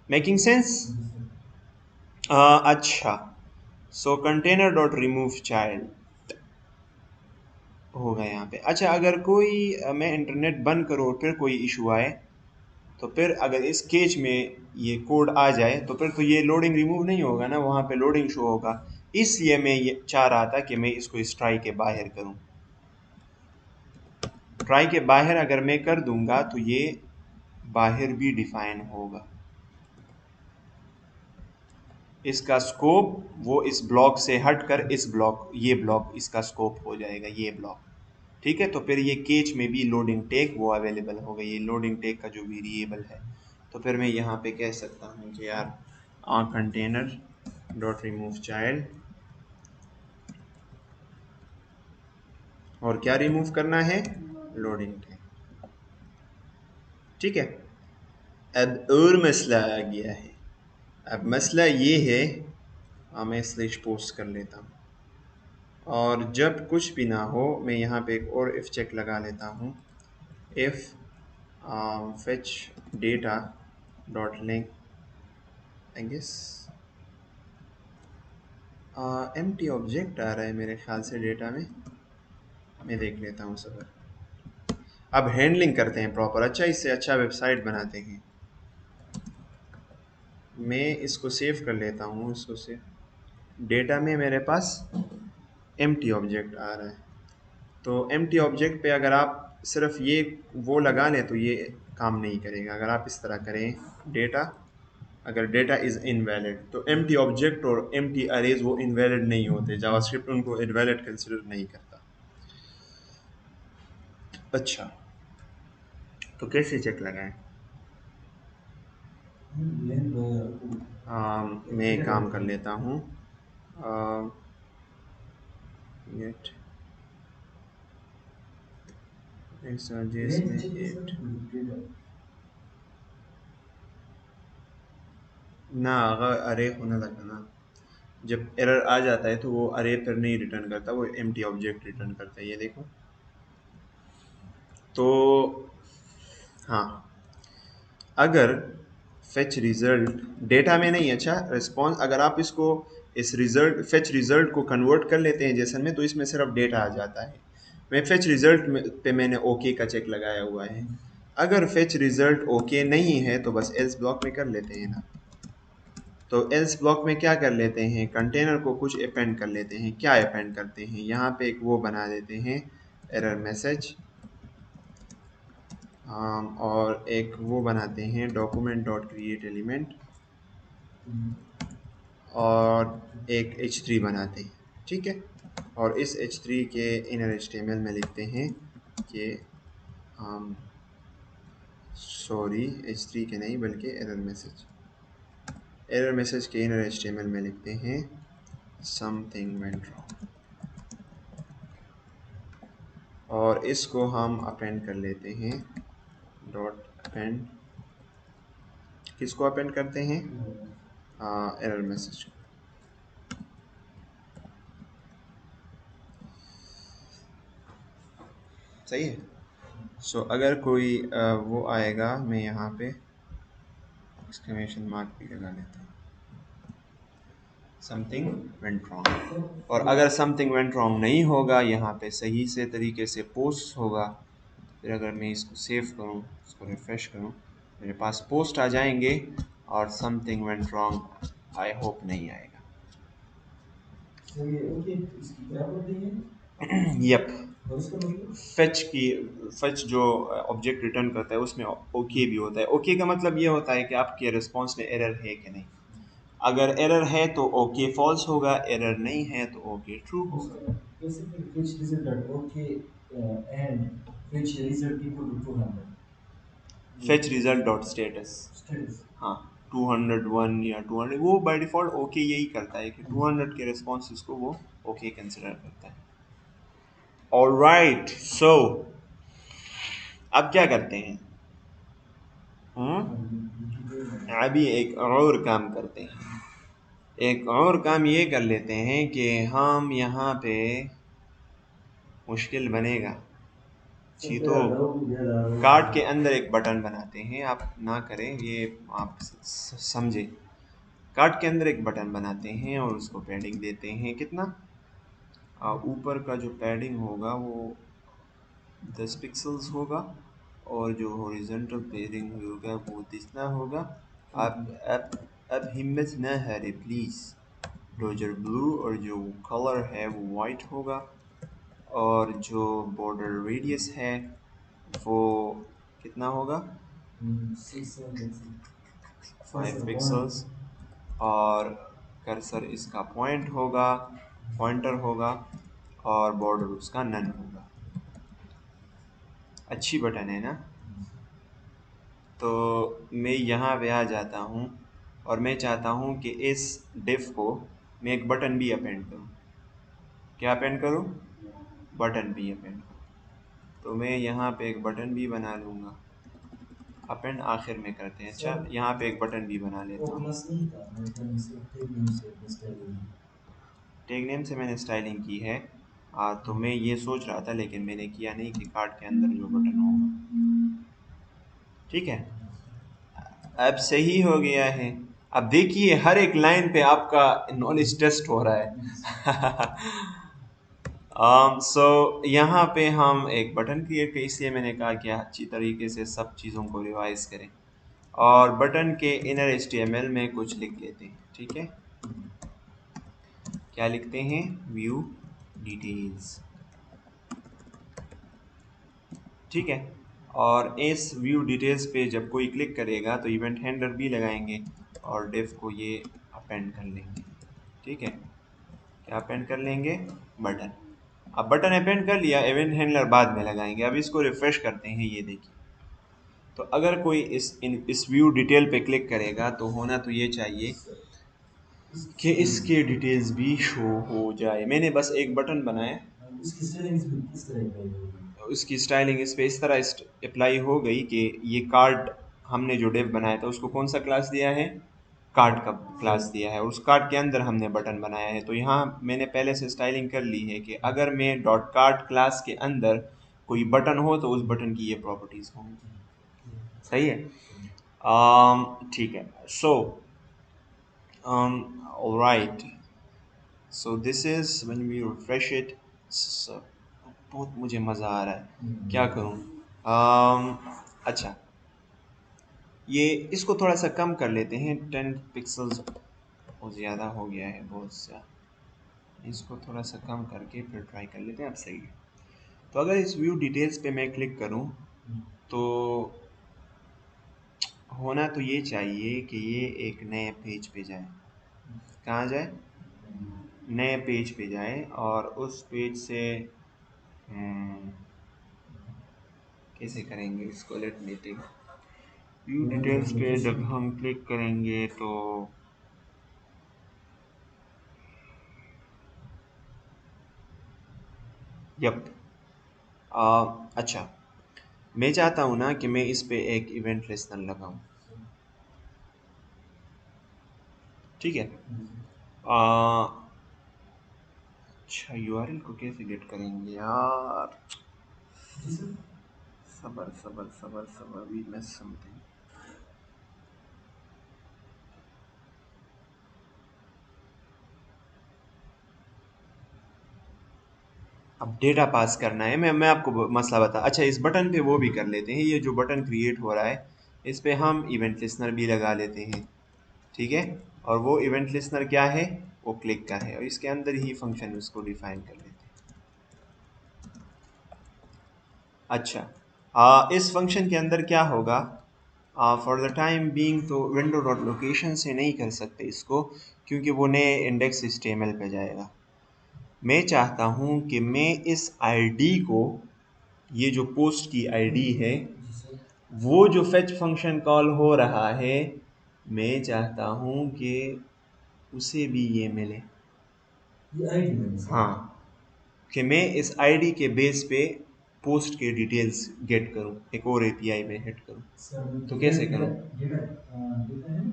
making sense. अच्छा, सो कंटेनर डॉट रिमूव चाइल्ड होगा यहाँ पे। अच्छा, अगर कोई मैं इंटरनेट बंद करूँ और फिर कोई इशू आए, तो फिर अगर इस केज में ये कोड आ जाए तो फिर तो ये लोडिंग रिमूव नहीं होगा ना, वहाँ पे लोडिंग शो होगा। इसलिए मैं ये चाह रहा था कि मैं इसको इस ट्राई के बाहर करूँ। ट्राई के बाहर अगर मैं कर दूंगा तो ये बाहर भी डिफाइन होगा। इसका स्कोप वो इस ब्लॉक से हटकर इस ब्लॉक, ये ब्लॉक इसका स्कोप हो जाएगा, ये ब्लॉक, ठीक है। तो फिर ये केच में भी लोडिंग टेक वो अवेलेबल होगा, ये लोडिंग टेक का जो वेरिएबल है। तो फिर मैं यहाँ पे कह सकता हूँ कि यार कंटेनर डॉट रिमूव चाइल्ड, और क्या रिमूव करना है, लोडिंग टेक, ठीक है। अब और मसला आ गया है। अब मसला ये है, मैं स्लैश पोस्ट कर लेता हूँ, और जब कुछ भी ना हो मैं यहाँ पे एक और इफ चेक लगा लेता हूँ, if fetch data dot link, I guess empty object आ रहा है मेरे ख्याल से डेटा में, मैं देख लेता हूँ सब। अब हैंडलिंग करते हैं प्रॉपर, अच्छा इससे अच्छा वेबसाइट बनाते हैं। मैं इसको सेव कर लेता हूँ, इसको से डेटा में मेरे पास एम्प्टी ऑब्जेक्ट आ रहा है। तो एम्प्टी ऑब्जेक्ट पे अगर आप सिर्फ ये वो लगा लें तो ये काम नहीं करेगा। अगर आप इस तरह करें डेटा, अगर डेटा इज़ इनवैलिड, तो एम्प्टी ऑब्जेक्ट और एम्प्टी अरेज वो इनवैलिड नहीं होते, जावास्क्रिप्ट उनको इनवैलिड कंसिडर नहीं करता। अच्छा, तो कैसे चेक लगाएं? लेंथ वगैरह मैं एक एक्सटेंड काम कर करते हैं। लेता हूँ, गेट एक्सजेएस लेंथ में चाहिए सर, 8 डेटा। ना, अगर अरे होने लगा ना, जब एरर आ जाता है तो वो अरे पर नहीं रिटर्न करता, वो एम्प्टी ऑब्जेक्ट रिटर्न करता है, ये देखो। तो हाँ, अगर फेच रिजल्ट डेटा में नहीं, अच्छा रिस्पॉन्स, अगर आप इसको इस रिजल्ट फेच रिजल्ट को कन्वर्ट कर लेते हैं जेसन में, तो इसमें सिर्फ डेटा आ जाता है। मैं फेच रिजल्ट पे मैंने ओके का चेक लगाया हुआ है। अगर फेच रिजल्ट ओके नहीं है तो बस एल्स ब्लॉक में कर लेते हैं ना। तो एल्स ब्लॉक में क्या कर लेते हैं, कंटेनर को कुछ अपेंड कर लेते हैं। क्या अपेंड करते हैं, यहाँ पे एक वो बना देते हैं एरर मैसेज, और एक वो बनाते हैं डॉक्यूमेंट डॉट क्रिएट एलिमेंट, और एक h3 बनाते हैं, ठीक है। और इस h3 के इनर HTML में लिखते हैं कि सॉरी h3 के नहीं बल्कि एरर मैसेज के इनर HTML में लिखते हैं समथिंग वेंट रॉन्ग, और इसको हम अपेंड कर लेते हैं डॉट अपेंड। किसको अपेंड करते हैं? एरर मैसेज को। सही है। सो अगर कोई वो आएगा, मैं यहाँ पे एक्सक्लेमेशन मार्क भी लगा लेता हूँ, समथिंग वेंट रॉन्ग। और अगर समथिंग वेंट रॉन्ग नहीं होगा, यहाँ पे सही से तरीके से पोस्ट होगा, फिर अगर मैं इसको सेव करूँ, इसको रिफ्रेश करूँ, मेरे पास पोस्ट आ जाएंगे और something went wrong I hope नहीं आएगा। सर ये ओके इसकी क्या प्रॉपर्टी है यप, और इसका मतलब फच जो ऑब्जेक्ट रिटर्न करता है उसमें ओके भी होता है। ओके का मतलब ये होता है कि आपके रिस्पॉन्स में एरर है कि नहीं। अगर एरर है तो ओके फॉल्स होगा, एरर नहीं है तो ओके ट्रू होगा। कैसे फिर fetch result dot okay and fetch result equal to 200 ये fetch result dot status, status हाँ 201 या 200, वो बाय डिफॉल्ट ओके यही करता है कि 200 के रिस्पॉन्सेज को वो ओके कंसिडर करता है। ऑलराइट, सो अब क्या करते हैं? अभी एक और काम करते हैं। एक और काम ये कर लेते हैं कि हम यहाँ पे मुश्किल बनेगा जी, तो कार्ड के अंदर एक बटन बनाते हैं। आप ना करें ये, आप समझे। कार्ड के अंदर एक बटन बनाते हैं और उसको पैडिंग देते हैं कितना, ऊपर का जो पैडिंग होगा वो 10 पिक्सल्स होगा, और जो हॉरिजॉन्टल पैडिंग होगा वो दिखना होगा। अब हिम्मत न हारे प्लीज़। रोजर ब्लू, और जो कलर है वो वाइट होगा, और जो बॉर्डर रेडियस है वो कितना होगा? 5 पिक्सल्स। और कर्सर इसका पॉइंटर होगा, और बॉर्डर उसका नन होगा। अच्छी बटन है ना? तो मैं यहाँ पे आ जाता हूँ और मैं चाहता हूँ कि इस डिफ को मैं एक बटन भी अपेंड करूँ। क्या अपेंड करूँ? बटन भी अपेंड करूँ। तो मैं यहाँ पे एक बटन भी बना लूँगा। अपेंड आखिर में करते हैं। अच्छा, यहाँ पे एक बटन भी बना लेता हूँ। टैग नेम से मैंने स्टाइलिंग की है। तो मैं ये सोच रहा था, लेकिन मैंने किया नहीं कि कार्ड के अंदर जो बटन होगा। ठीक है, अब सही हो गया है। अब देखिए हर एक लाइन पे आपका नॉलेज टेस्ट हो रहा है। सो यहाँ पे हम एक बटन क्रिएट करें, इसलिए मैंने कहा कि अच्छी तरीके से सब चीज़ों को रिवाइज करें, और बटन के इनर HTML में कुछ लिख लेते हैं। ठीक है, क्या लिखते हैं? View details. ठीक है, और इस व्यू डिटेल्स पे जब कोई क्लिक करेगा तो इवेंट हैंडलर भी लगाएंगे, और डिफ को ये अपेंड कर लेंगे। ठीक है, क्या अपेंड कर लेंगे? बटन। अब बटन अपेंड कर लिया, इवेंट हैंडलर बाद में लगाएंगे। अब इसको रिफ्रेश करते हैं, ये देखिए। तो अगर कोई इस व्यू डिटेल पे क्लिक करेगा तो होना तो ये चाहिए कि इसके डिटेल्स भी शो हो जाए। मैंने बस एक बटन बनाया, उसकी स्टाइलिंग इस पे इस तरह अप्लाई हो गई कि ये कार्ड हमने जो डिव बनाया था उसको कौन सा क्लास दिया है? कार्ड का क्लास दिया है, और उस कार्ड के अंदर हमने बटन बनाया है। तो यहाँ मैंने पहले से स्टाइलिंग कर ली है कि अगर मैं डॉट कार्ड क्लास के अंदर कोई बटन हो तो उस बटन की ये प्रॉपर्टीज़ होंगी। सही है। ठीक है। So alright, so this is when we refresh it. बहुत मुझे मज़ा आ रहा है, क्या करूँ? अच्छा, ये इसको थोड़ा सा कम कर लेते हैं। 10 पिक्सल्स बहुत ज़्यादा हो गया है, बहुत सा। इसको थोड़ा सा कम करके फिर ट्राई कर लेते हैं। अब सही है। तो अगर इस व्यू डिटेल्स पे मैं क्लिक करूं तो होना तो ये चाहिए कि ये एक नए पेज पे जाए। कहाँ जाए, नए पेज पे जाए और उस पेज से कैसे करेंगे इसको, let me think. View details पे जब हम क्लिक करेंगे तो यप अच्छा, मैं चाहता हूँ ना कि मैं इस पे एक इवेंट लिस्टनर लगाऊं, ठीक है। अच्छा, यूआरएल को कैसे गेट करेंगे यार, सबर सबर सबर सबर, वी मिस समथिंग। अब डेटा पास करना है, मैं आपको मसला बता, अच्छा इस बटन पे वो भी कर लेते हैं, ये जो बटन क्रिएट हो रहा है इस पे हम इवेंट लिस्टनर भी लगा लेते हैं, ठीक है। और वो इवेंट लिस्टनर क्या है, वो क्लिक का है, और इसके अंदर ही फंक्शन उसको डिफाइन कर लेते हैं। अच्छा, इस फंक्शन के अंदर क्या होगा, फॉर द टाइम बीइंग तो विंडो डॉट लोकेशन से नहीं कर सकते इसको, क्योंकि वो नए इंडेक्स HTML पे जाएगा। मैं चाहता हूँ कि मैं इस आईडी को, ये जो पोस्ट की आईडी है, वो जो फेच फंक्शन कॉल हो रहा है, मैं चाहता हूँ कि उसे भी ये मिले, ये आईडी में हाँ, कि मैं इस आईडी के बेस पे पोस्ट के डिटेल्स गेट करूँ, एक और एपीआई में हिट करूँ, तो कैसे करूँ। डेटा है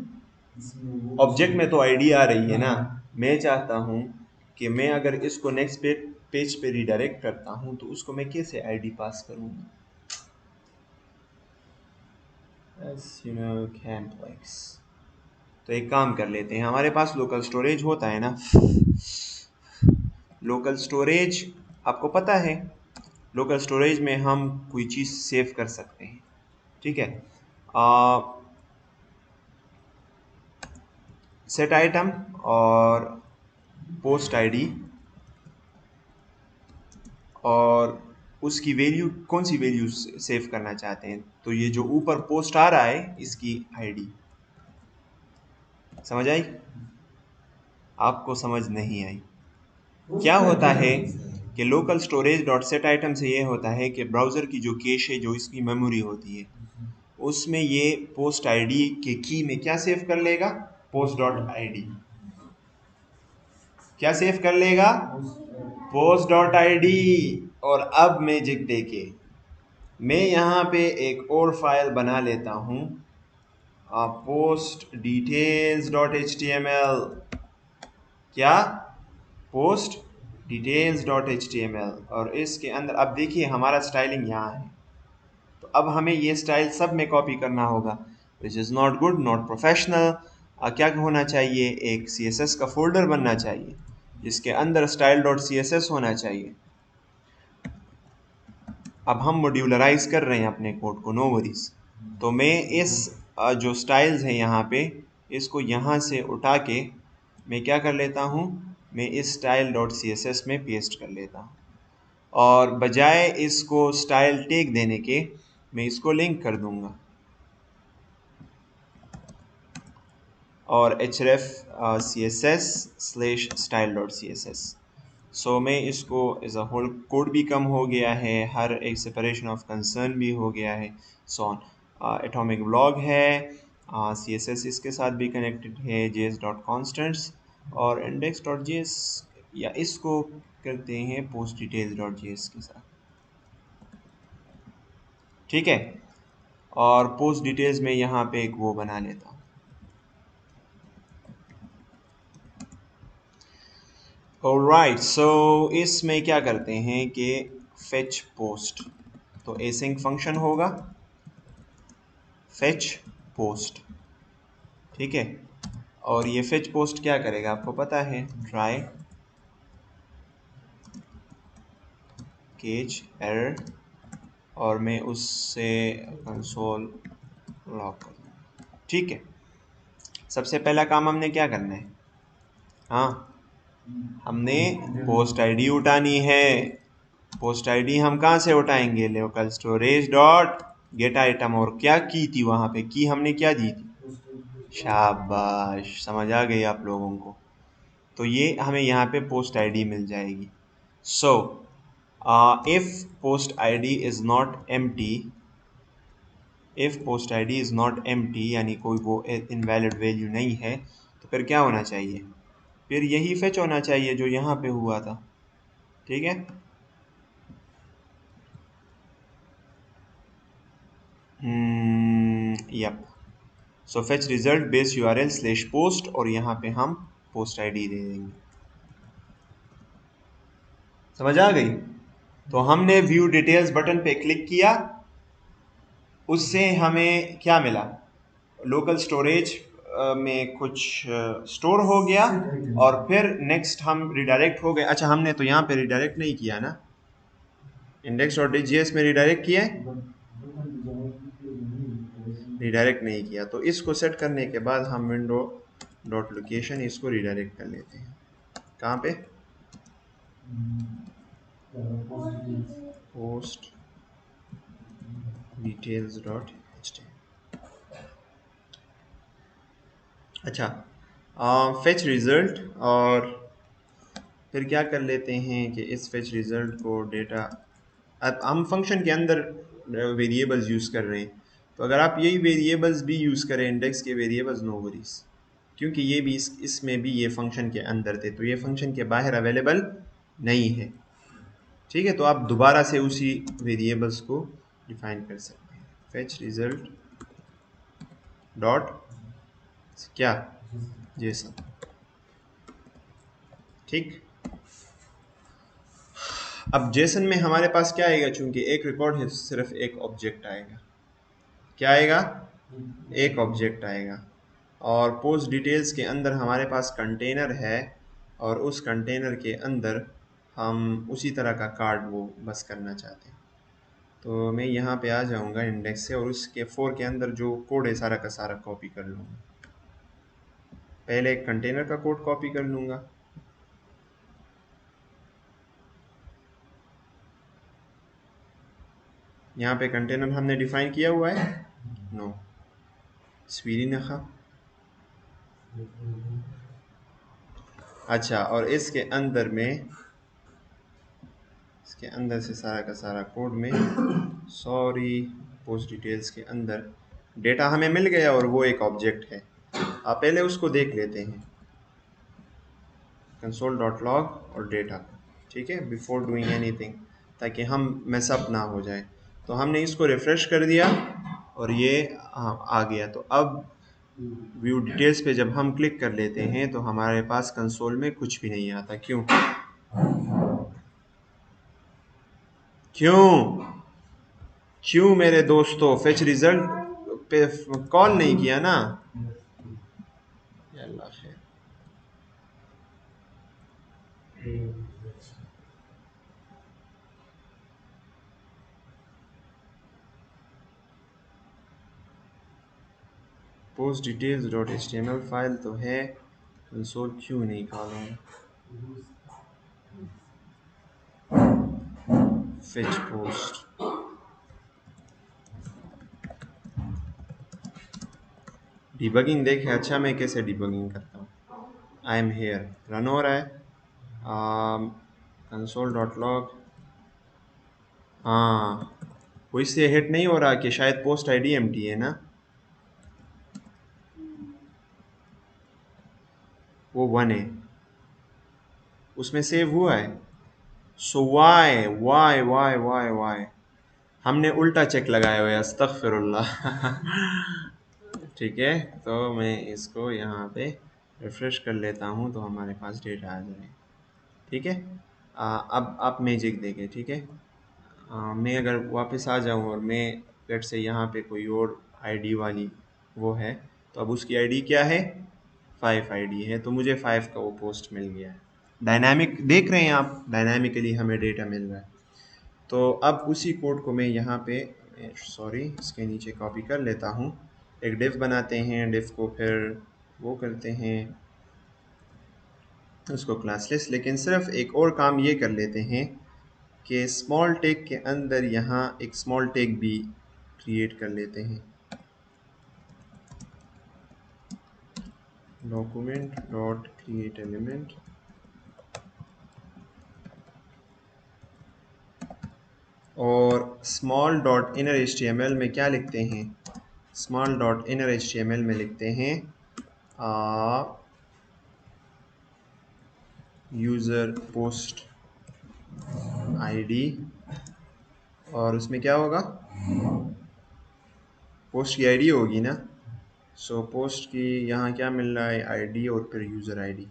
इसमें वो ऑब्जेक्ट में तो आईडी आ रही है ना, मैं चाहता हूँ कि मैं अगर इसको नेक्स्ट पेज पे रिडायरेक्ट करता हूँ तो उसको मैं कैसे आईडी पास करूँगा। कैम्प्लेक्स, तो एक काम कर लेते हैं, हमारे पास लोकल स्टोरेज होता है ना, लोकल स्टोरेज आपको पता है, लोकल स्टोरेज में हम कोई चीज़ सेव कर सकते हैं, ठीक है। सेट आइटम और पोस्ट आईडी, और उसकी वैल्यू, कौन सी वैल्यू सेव करना चाहते हैं, तो ये जो ऊपर पोस्ट आ रहा है इसकी आईडी, समझ आई, आपको समझ नहीं आई। क्या होता है कि local storage dot set item से ये होता है कि ब्राउज़र की जो कैश है, जो इसकी मेमोरी होती है, उसमें ये पोस्ट आईडी के की में क्या सेव कर लेगा, पोस्ट डॉट आईडी, क्या सेव कर लेगा, पोस्ट डॉट आईडी। और अब मैजिक देखे, मैं यहाँ पे एक और फाइल बना लेता हूँ, पोस्ट डिटेल्स डॉट HTML, क्या, पोस्ट डिटेल्स डॉट HTML, और इसके अंदर अब देखिए हमारा स्टाइलिंग यहाँ है, तो अब हमें ये स्टाइल सब में कॉपी करना होगा, which is not good, not professional. क्या होना चाहिए, एक CSS का फोल्डर बनना चाहिए जिसके अंदर स्टाइल डॉट CSS होना चाहिए। अब हम मॉड्यूलराइज कर रहे हैं अपने कोड को, नो वरीज। तो मैं इस जो स्टाइल्स हैं यहाँ पे, इसको यहाँ से उठा के मैं क्या कर लेता हूँ, मैं इस स्टाइल डॉट CSS में पेस्ट कर लेता हूँ, और बजाय इसको स्टाइल टैग देने के मैं इसको लिंक कर दूंगा, और href css slash style dot CSS। सो मैं इसको एज अ होल कोड भी कम हो गया है, हर एक सेपरेशन ऑफ कंसर्न भी हो गया है, सो ऑन। एटॉमिक ब्लॉग है, CSS इसके साथ भी कनेक्टेड है, js डॉट कॉन्स्टेंट्स, और इंडेक्स डॉट जेएस, या इसको करते हैं पोस्ट डिटेल्स डॉट जेएस के साथ, ठीक है। और पोस्ट डिटेल्स में यहाँ पे एक वो बना लेता हूँ, ऑलराइट। सो इसमें क्या करते हैं कि फेच पोस्ट, तो एसिंक फंक्शन होगा फेच पोस्ट, ठीक है। और ये फेच पोस्ट क्या करेगा आपको पता है, ट्राई कैच एरर, और मैं उससे कंसोल लॉग कर दूँगा, ठीक है। सबसे पहला काम हमने क्या करना है, हाँ, हमने पोस्ट आईडी उठानी है। पोस्ट आईडी हम कहाँ से उठाएंगे, local storage dot gate item, और क्या की थी वहाँ पे, की हमने क्या दी थी, शाबाश, समझ आ गई आप लोगों को। तो ये हमें यहाँ पे पोस्ट आईडी मिल जाएगी। So if post ID is not empty, if post ID is not empty यानी कोई वो इनवैलिड वैल्यू नहीं है, तो फिर क्या होना चाहिए? फिर यही फेच होना चाहिए जो यहाँ पे हुआ था। ठीक है, yup. So fetch result base URL slash post, और यहाँ पे हम पोस्ट आईडी दे देंगे। समझ आ गई? तो हमने व्यू डिटेल्स बटन पे क्लिक किया, उससे हमें क्या मिला? लोकल स्टोरेज में कुछ स्टोर हो गया, और फिर नेक्स्ट हम रिडायरेक्ट हो गए। अच्छा, हमने तो यहाँ पे रिडायरेक्ट नहीं किया ना, index.js में रिडायरेक्ट किया है? रिडायरेक्ट नहीं किया। तो इसको सेट करने के बाद हम विंडो डॉट लोकेशन इसको रिडायरेक्ट कर लेते हैं। कहाँ पे? Post details dot html। अच्छा, फेच रिजल्ट, और फिर क्या कर लेते हैं कि इस फेच रिजल्ट को डेटा, अब हम फंक्शन के अंदर वेरिएबल्स यूज़ कर रहे हैं, तो अगर आप यही वेरिएबल्स भी यूज़ करें, इंडेक्स के वेरिएबल्स, नो वरीज, क्योंकि ये भी इसमें भी ये फंक्शन के अंदर थे, तो ये फंक्शन के बाहर अवेलेबल नहीं है। ठीक है, तो आप दोबारा से उसी वेरिएबल्स को डिफाइन कर सकते हैं। फेच रिजल्ट डॉट क्या? जेसन। ठीक, अब जेसन में हमारे पास क्या आएगा? चूंकि एक रिकॉर्ड है, सिर्फ एक ऑब्जेक्ट आएगा। क्या आएगा? एक ऑब्जेक्ट आएगा। और पोस्ट डिटेल्स के अंदर हमारे पास कंटेनर है, और उस कंटेनर के अंदर हम उसी तरह का कार्ड वो बस करना चाहते हैं। तो मैं यहाँ पे आ जाऊँगा इंडेक्स से, और उसके 4 के अंदर जो कोड है सारा का सारा कॉपी कर लूँगा। पहले एक कंटेनर का कोड कॉपी कर लूँगा। यहाँ पे कंटेनर हमने डिफाइन किया हुआ है? नो। स्वीरी नखा। अच्छा, और इसके अंदर में, इसके अंदर से सारा का सारा कोड में, सॉरी, पोस्ट डिटेल्स के अंदर डेटा हमें मिल गया, और वो एक ऑब्जेक्ट है। आप पहले उसको देख लेते हैं, कंसोल डॉट लॉग और डेटा। ठीक है, बिफोर डूइंग एनीथिंग, ताकि हम मैसअप ना हो जाए। तो हमने इसको रिफ़्रेश कर दिया, और ये आ गया। तो अब व्यू डिटेल्स पे जब हम क्लिक कर लेते हैं, तो हमारे पास कंसोल में कुछ भी नहीं आता। क्यों? क्यों? क्यों मेरे दोस्तों? फेच रिजल्ट पे कॉल नहीं किया ना? या अल्लाह खैर। Post details dot HTML file तो है, कंसोल क्यों नहीं कॉल है? फेच पोस्ट, डिबगिंग देखें। अच्छा, मैं कैसे डिबगिंग करता हूँ? आई एम हेयर, रन हो रहा है। कंसोल डॉट लॉग, हाँ, वो इससे हिट नहीं हो रहा कि शायद पोस्ट आईडी एम्प्टी है ना? वो 1 है, उसमें सेव हुआ है। So why why why why why, हमने उल्टा चेक लगाया हुआ है, अस्तगफिरुल्लाह। ठीक है, तो मैं इसको यहाँ पे रिफ्रेश कर लेता हूँ, तो हमारे पास डेटा आ जाए। ठीक है, अब आप मैजिक देखें। ठीक है, मैं अगर वापस आ जाऊँ, और मैं लेट से यहाँ पे कोई और आईडी वाली वो है, तो अब उसकी आईडी क्या है? 5 आईडी है, तो मुझे 5 का वो पोस्ट मिल गया है। डायनामिक देख रहे हैं आप? डायनामिकली हमें डेटा मिल रहा है। तो अब उसी कोड को मैं यहाँ पे, सॉरी, इसके नीचे कॉपी कर लेता हूँ। एक डिफ बनाते हैं, डिफ को फिर वो करते हैं, उसको क्लासलेस, लेकिन सिर्फ एक और काम ये कर लेते हैं कि स्मॉल टैग के अंदर यहाँ एक स्मॉल टैग भी क्रिएट कर लेते हैं। डॉक्यूमेंट डॉट क्रिएट एलिमेंट और स्मॉल डॉट इनर HTML में क्या लिखते हैं? स्मॉल डॉट इनर HTML में लिखते हैं यूज़र पोस्ट आईडी, और उसमें क्या होगा? पोस्ट की आईडी होगी ना। सो पोस्ट की यहाँ क्या मिल रहा है? आईडी और फिर यूज़र आईडी।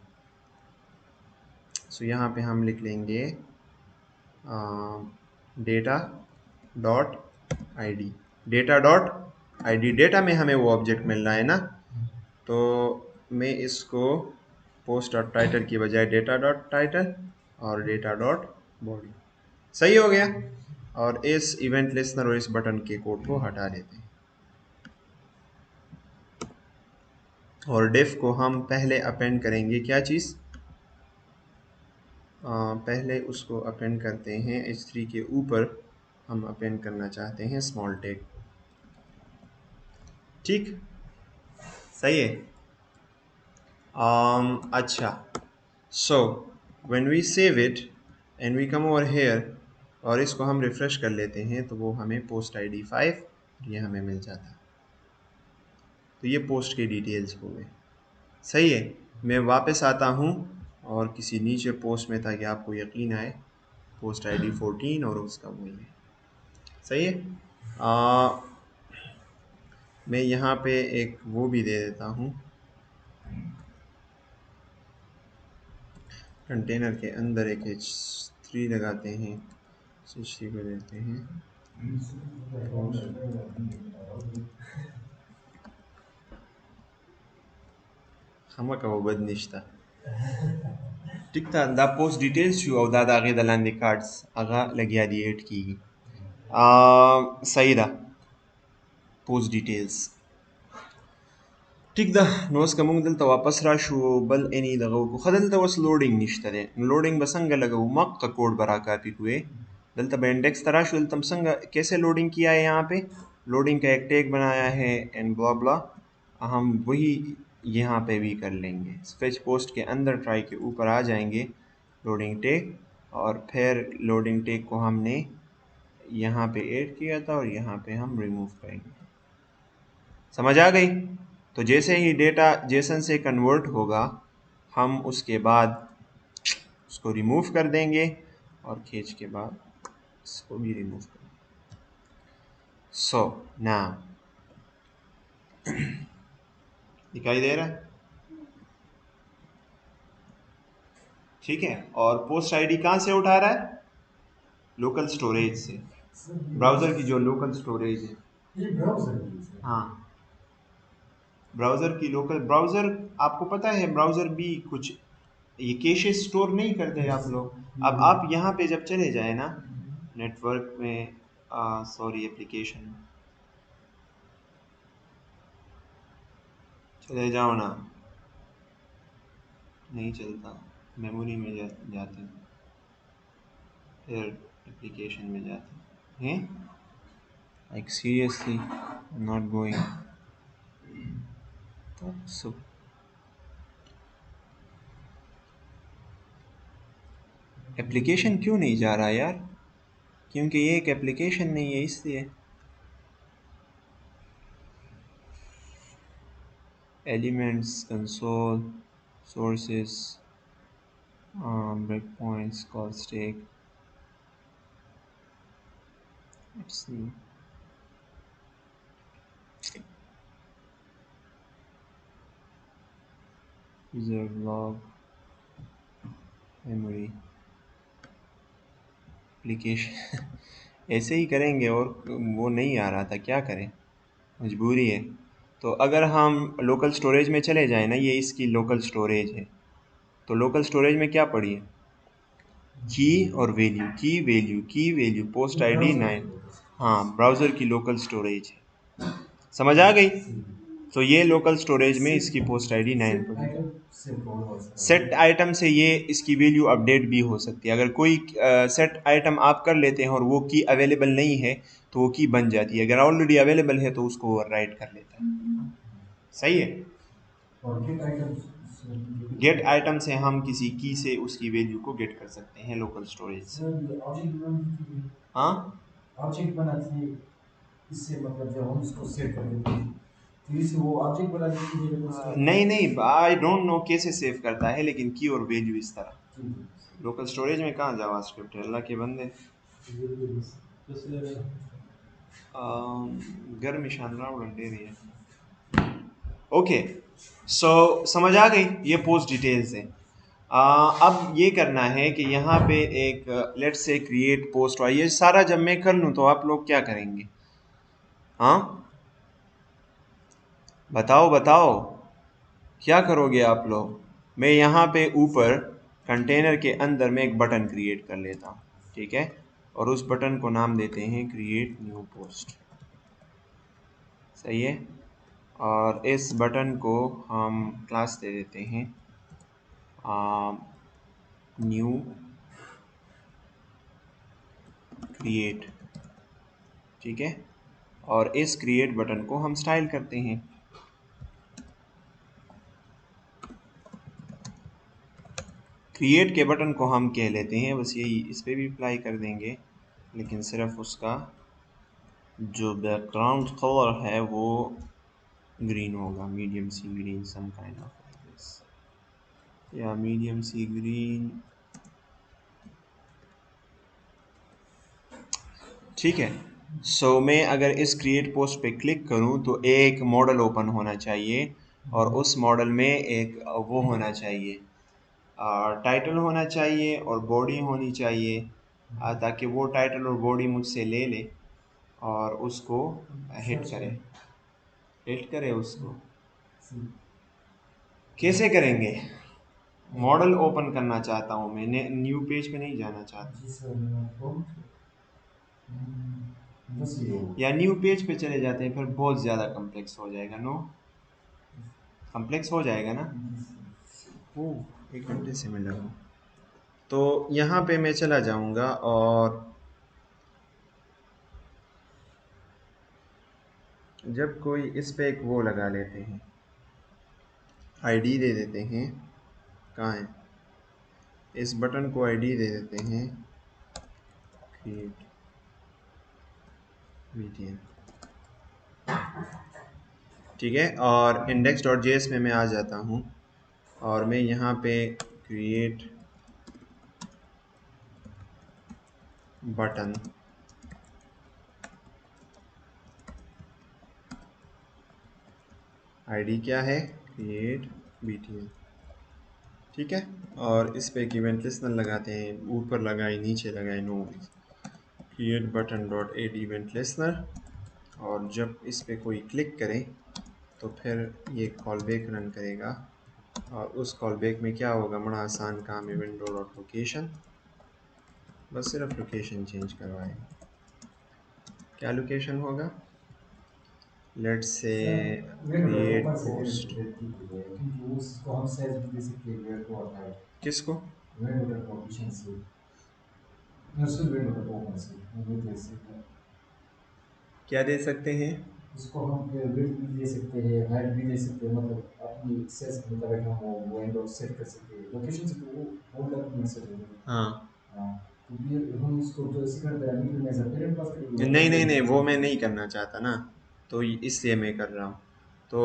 सो यहाँ पे हम लिख लेंगे data dot ID. Data dot ID, data में हमें वो ऑब्जेक्ट मिल रहा है ना, तो मैं इसको पोस्ट डॉट टाइटल की बजाय डेटा डॉट टाइटल और डेटा डॉट बॉडी, सही हो गया। और इस इवेंट लिस्नर और इस बटन के कोड को हटा देते हैं और डिफ को हम पहले अपेंड करेंगे क्या चीज़? पहले उसको अपेंड करते हैं H3 के ऊपर, हम अपेंड करना चाहते हैं स्मॉल टैग। ठीक, सही है। अच्छा, so when we save it and we come over here और इसको हम रिफ़्रेश कर लेते हैं तो वो हमें पोस्ट ID 5 ये हमें मिल जाता है। तो ये पोस्ट के डिटेल्स हो गए, सही है। मैं वापस आता हूँ और किसी नीचे पोस्ट में, ताकि आपको यकीन आए, पोस्ट ID 14 और उसका वही है, सही है। मैं यहाँ पे एक वो भी दे देता हूँ, कंटेनर के अंदर एक H3 लगाते हैं, H3 को देते हैं हम का वो बदनिश्ता टिकता दा पोस्ट डिटेल्स शू और दादा आगे दलान कार्ड्स आगा लगिया दी एड की सही दा पोस्ट डिटेल्स टिक दा नोस का मुंग दलता वापस राशु बल एनी दगो को खदलता वस लोडिंग निश्तरे लोडिंग बसंग लगो मक का कोड बरा कापी हुए दलता बे इंडेक्स तराशु दलता संग कैसे लोडिंग किया है, यहाँ पे लोडिंग का एक टैग बनाया है एंड ब्ला ब्ला, हम वही यहाँ पे भी कर लेंगे। फेच पोस्ट के अंदर ट्राई के ऊपर आ जाएंगे लोडिंग टैग, और फिर लोडिंग टैग को हमने यहाँ पे ऐड किया था और यहाँ पे हम रिमूव करेंगे। समझ आ गई? तो जैसे ही डेटा जेसन से कन्वर्ट होगा हम उसके बाद उसको रिमूव कर देंगे और खींच के बाद इसको भी रिमूव कर देंगे। सो नाउ दिखाई दे रहा है? ठीक है। और पोस्ट आईडी कहाँ से उठा रहा है? लोकल स्टोरेज से, ब्राउज़र की जो लोकल स्टोरेज है। ये ब्राउज़र की है। हाँ, ब्राउज़र की लोकल, ब्राउज़र आपको पता है ब्राउज़र भी कुछ ये कैशे स्टोर नहीं करते आप लोग। अब आप यहाँ पे जब चले जाए ना नेटवर्क में, सॉरी एप्लीकेशन चले जाओ ना, नहीं चलता, मेमोरी में जाते हैं, फिर एप्लीकेशन में जाते हैं, like seriously not going. So application क्यों नहीं जा रहा यार? क्योंकि ये एक एप्लीकेशन नहीं है इसलिए। Elements, console, sources, break points, call stack, let's see, user log, memory, application ऐसे ही करेंगे और वो नहीं आ रहा था, क्या करें, मजबूरी है। तो अगर हम लोकल स्टोरेज में चले जाएं ना, ये इसकी लोकल स्टोरेज है, तो लोकल स्टोरेज में क्या पड़ी है? की और वैल्यू, की वैल्यू, की वैल्यू, पोस्ट आईडी 9। हाँ, ब्राउज़र की लोकल स्टोरेज है। समझ आ गई? तो ये लोकल स्टोरेज में इसकी पोस्ट आईडी 9 पड़ी है। सेट आइटम से ये इसकी वैल्यू अपडेट भी हो सकती है। अगर कोई सेट आइटम आप कर लेते हैं और वो की अवेलेबल नहीं है तो वो की बन जाती है, अगर ऑलरेडी अवेलेबल है तो उसको ओवरराइट कर लेता है। सही है? और गेट आइटम गेट आइटम से हम किसी की से उसकी वैल्यू को गेट कर सकते हैं लोकल स्टोरेज से। सर ये ऑब्जेक्ट बनाती थी, हाँ ऑब्जेक्ट बनाती है, इससे मतलब जब हम इसको सेव कर देते हैं तो इससे वो ऑब्जेक्ट बना देती है लोकल स्टोरेज में। नहीं नहीं, आई डोंट नो कैसे सेव करता है, लेकिन की और वैल्यू इस तरह। ठीक है लोकल स्टोरेज में कहाँ जावास्क्रिप्ट है, अल्लाह के बंदे। गर्म इशानरा उड़े रही है। ओके, सो समझ आ गई ये पोस्ट डिटेल्स है। अब ये करना है कि यहाँ पे एक लेट्स से क्रिएट पोस्ट, और ये सारा जब मैं कर लूँ तो आप लोग क्या करेंगे? हाँ बताओ बताओ, क्या करोगे आप लोग? मैं यहाँ पे ऊपर कंटेनर के अंदर में एक बटन क्रिएट कर लेता हूँ, ठीक है, और उस बटन को नाम देते हैं क्रिएट न्यू पोस्ट। सही है, और इस बटन को हम क्लास दे देते हैं न्यू क्रिएट, ठीक है, और इस क्रिएट बटन को हम स्टाइल करते हैं। क्रिएट के बटन को हम कह लेते हैं, बस यही, इस पर भी अप्लाई कर देंगे, लेकिन सिर्फ उसका जो बैकग्राउंड कलर है वो ग्रीन होगा, medium sea green, some kind of like this, या मीडियम सी ग्रीन, ठीक है। सो मैं अगर इस क्रिएट पोस्ट पे क्लिक करूं तो एक मॉडल ओपन होना चाहिए, और उस मॉडल में एक वो होना चाहिए, टाइटल होना चाहिए और बॉडी होनी चाहिए, ताकि वो टाइटल और बॉडी मुझसे ले ले और उसको हिट करे, हिट करे उसको। कैसे करेंगे? मॉडल ओपन करना चाहता हूँ मैं, न्यू पेज पे नहीं जाना चाहता, जी सर बस ये हो या न्यू पेज पे चले जाते हैं, फिर बहुत ज़्यादा कम्प्लेक्स हो जाएगा। नो, कम्प्लेक्स हो जाएगा ना। ओह, 1 घंटे से मैं लगा, तो यहाँ पे मैं चला जाऊँगा और जब कोई इस पे एक वो लगा लेते हैं, आईडी दे देते हैं, कहाँ है, इस बटन को आईडी दे देते हैं क्रिएट वीटीएन, ठीक है, और इंडेक्स डॉट जेएस में मैं आ जाता हूँ और मैं यहाँ पे क्रिएट बटन आईडी क्या है, क्रिएट बीटीएन, ठीक है, और इस पे एक इवेंट लिस्टनर लगाते हैं, ऊपर लगाए नीचे लगाए no, create button dot add event listener, और जब इस पे कोई क्लिक करे तो फिर ये कॉल बैक रन करेगा, और उस कॉल बैक में क्या होगा, बड़ा आसान काम है, विंडो डॉट लोकेशन, बस सिर्फ लोकेशन चेंज करवाएगा। क्या लोकेशन होगा? Let's say sir window dot create open से पोस्ट, ठीक है क्योंकि उसको हम साइज भी दे सकते हैं वेयर को आता है किसको? विंडो डॉट लोकेशन से नर्सरी विंडो डॉट ओपन से हम भी दे सकते हैं। क्या दे सकते हैं? उसको हम विड्थ भी दे सकते हैं, हाइट भी दे सकते हैं, मतलब अपनी साइज के मुताबिक हम वो विंडो सेट कर सकते हैं। लोकेशन से तो वो फोल्डर में सेट हो जाएगा। हाँ, हाँ तो ये हम इसको जो सेकंड पैरामीटर में एज पेरेंट पास करेंगे नहीं नहीं नहीं, वो मैं नहीं करना चाहता ना, तो इसलिए मैं कर रहा हूँ। तो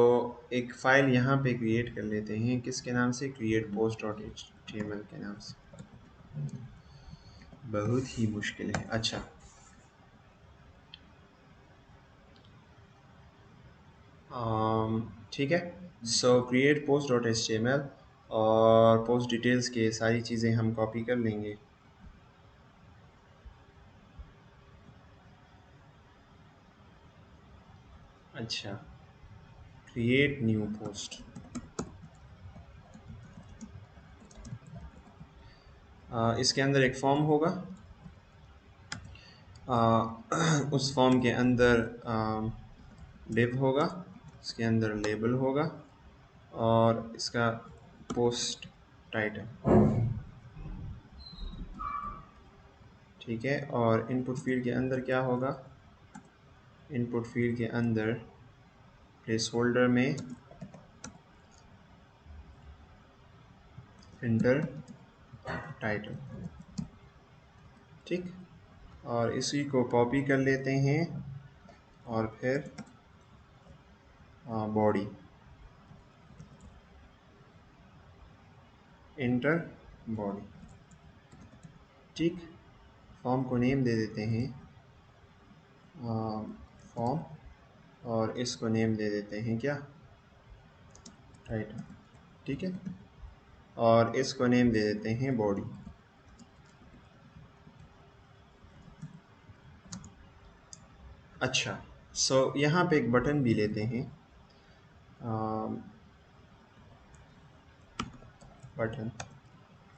एक फ़ाइल यहाँ पे क्रिएट कर लेते हैं, किसके नाम से, create post dot H T M L के नाम से। बहुत ही मुश्किल है। अच्छा, ठीक है, so create post dot H T M L, और पोस्ट डिटेल्स के सारी चीज़ें हम कॉपी कर लेंगे। अच्छा, क्रिएट न्यू पोस्ट, इसके अंदर एक फॉर्म होगा, उस फॉर्म के अंदर डिव होगा, उसके अंदर लेबल होगा, और इसका पोस्ट टाइटल, ठीक है, और इनपुट फील्ड के अंदर क्या होगा, इनपुट फील्ड के अंदर प्लेस होल्डर में इंटर टाइटल, ठीक। और इसी को कॉपी कर लेते हैं और फिर बॉडी, इंटर बॉडी, ठीक। फॉर्म को नेम दे देते हैं फॉर्म, और इसको नेम दे देते हैं क्या, टाइटल, ठीक है। और इसको नेम दे देते हैं बॉडी। अच्छा, सो यहाँ पे एक बटन भी लेते हैं, बटन,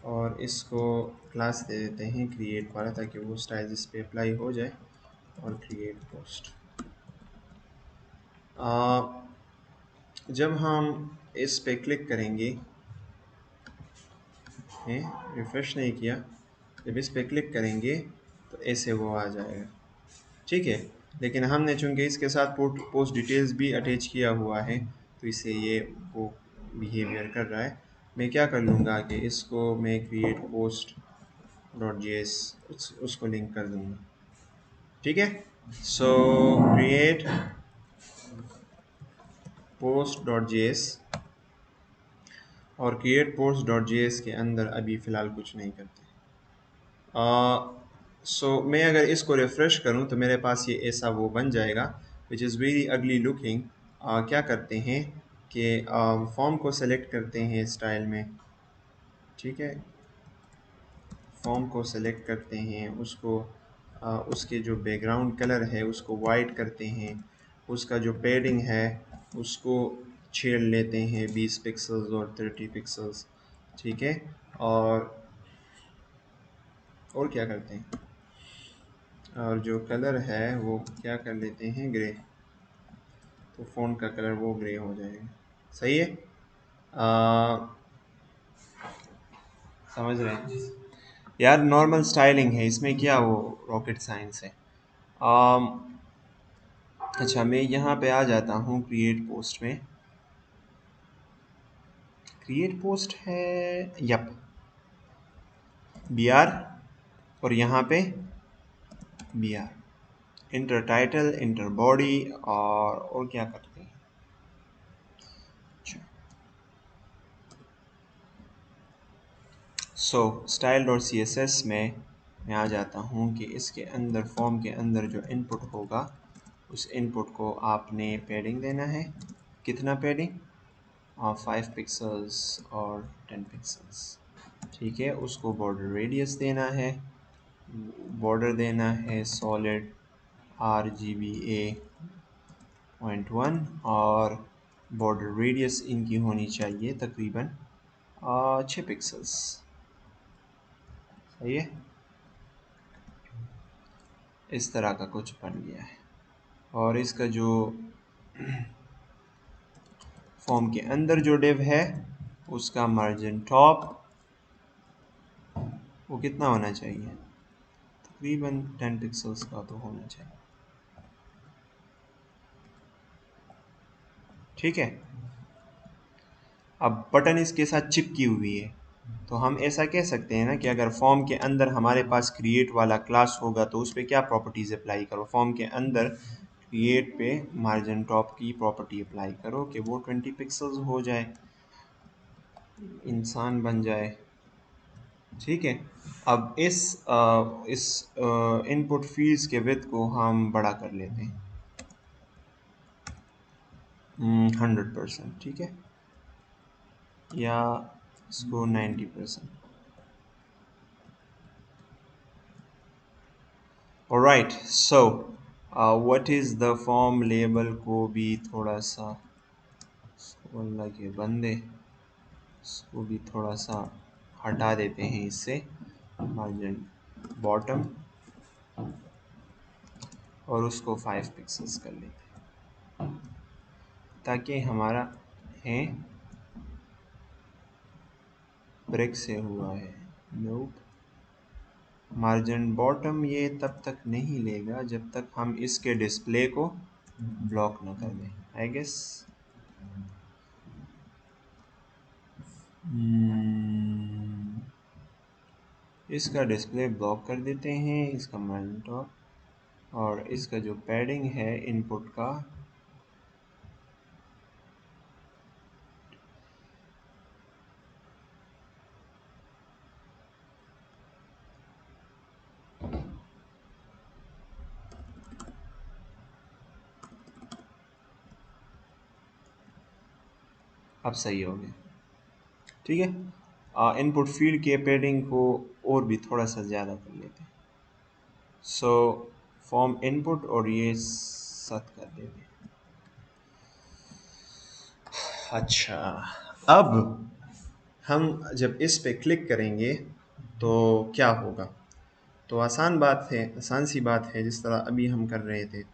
और इसको क्लास दे देते हैं क्रिएट वाला, ताकि वो स्टाइल इस पे अप्लाई हो जाए। और क्रिएट पोस्ट, जब हम इस पे क्लिक करेंगे, रिफ्रेश नहीं किया, जब इस पे क्लिक करेंगे तो ऐसे वो आ जाएगा, ठीक है। लेकिन हमने चूंकि इसके साथ पोस्ट डिटेल्स भी अटैच किया हुआ है, तो इसे ये वो बिहेवियर कर रहा है। मैं क्या कर लूँगा कि इसको मैं create post dot J S उसको लिंक कर दूँगा, ठीक है। So create post dot J S, और create post dot J S के अंदर अभी फ़िलहाल कुछ नहीं करते। सो मैं अगर इसको रिफ़्रेश करूं तो मेरे पास ये ऐसा वो बन जाएगा, which is very ugly looking. क्या करते हैं कि फॉर्म को सेलेक्ट करते हैं स्टाइल में, ठीक है। फॉर्म को सेलेक्ट करते हैं, उसको उसके जो बैकग्राउंड कलर है उसको वाइट करते हैं, उसका जो पैडिंग है उसको छेड़ लेते हैं 20 पिक्सल्स और 30 पिक्सल्स, ठीक है। और क्या करते हैं, और जो कलर है वो क्या कर लेते हैं, ग्रे, तो फ़ॉन्ट का कलर वो ग्रे हो जाएगा, सही है। समझ रहे हैं यार, नॉर्मल स्टाइलिंग है, इसमें क्या वो रॉकेट साइंस है। आम, अच्छा, मैं यहाँ पे आ जाता हूँ क्रिएट पोस्ट में, क्रिएट पोस्ट है, यप, बी आर, और यहाँ पे B R, enter title, enter body, और क्या करते हैं, अच्छा, so style dot C S S में मैं आ जाता हूँ कि इसके अंदर फॉर्म के अंदर जो इनपुट होगा उस इनपुट को आपने पैडिंग देना है, कितना पैडिंग, 5 पिक्सल्स और 10 पिक्सल्स, ठीक है। उसको बॉर्डर रेडियस देना है, बॉर्डर देना है सॉलिड RGBA 0.1, और बॉर्डर रेडियस इनकी होनी चाहिए तकरीबन 6 पिक्सल्स, सही है। इस तरह का कुछ बन गया है। और इसका जो फॉर्म के अंदर जो डिव है उसका मार्जिन टॉप वो कितना होना चाहिए, तकरीबन 10 पिक्सल्स का तो होना चाहिए, ठीक है। अब बटन इसके साथ चिपकी हुई है, तो हम ऐसा कह सकते हैं ना कि अगर फॉर्म के अंदर हमारे पास क्रिएट वाला क्लास होगा तो उस पर क्या प्रॉपर्टीज़ अप्लाई करो, फॉर्म के अंदर क्रिएट पे मार्जिन टॉप की प्रॉपर्टी अप्लाई करो कि वो 20 पिक्सल्स हो जाए, इंसान बन जाए, ठीक है। अब इस इनपुट फील्ड्स के विड्थ को हम बड़ा कर लेते हैं 100%, ठीक है, या इसको 90%। Alright, so what is the form label को भी थोड़ा सा लगे बंदे, इसको भी थोड़ा सा हटा देते हैं इससे, मार्जिन बॉटम, और उसको 5 पिक्सल्स कर लेते हैं ताकि हमारा है ब्रेक से हुआ है, नोप। मार्जिन बॉटम ये तब तक नहीं लेगा जब तक हम इसके डिस्प्ले को ब्लॉक ना कर दें, आई गेस। हम्म, इसका डिस्प्ले ब्लॉक कर देते हैं, इसका मॉनिटर, और इसका जो पैडिंग है इनपुट का, अब सही हो गया। ठीक है, इनपुट फील्ड के पैडिंग को और भी थोड़ा सा ज़्यादा कर लेते हैं। सो फॉर्म इनपुट और ये 7 कर देंगे। अच्छा, अब हम जब इस पे क्लिक करेंगे तो क्या होगा? तो आसान बात है, आसान सी बात है, जिस तरह अभी हम कर रहे थे।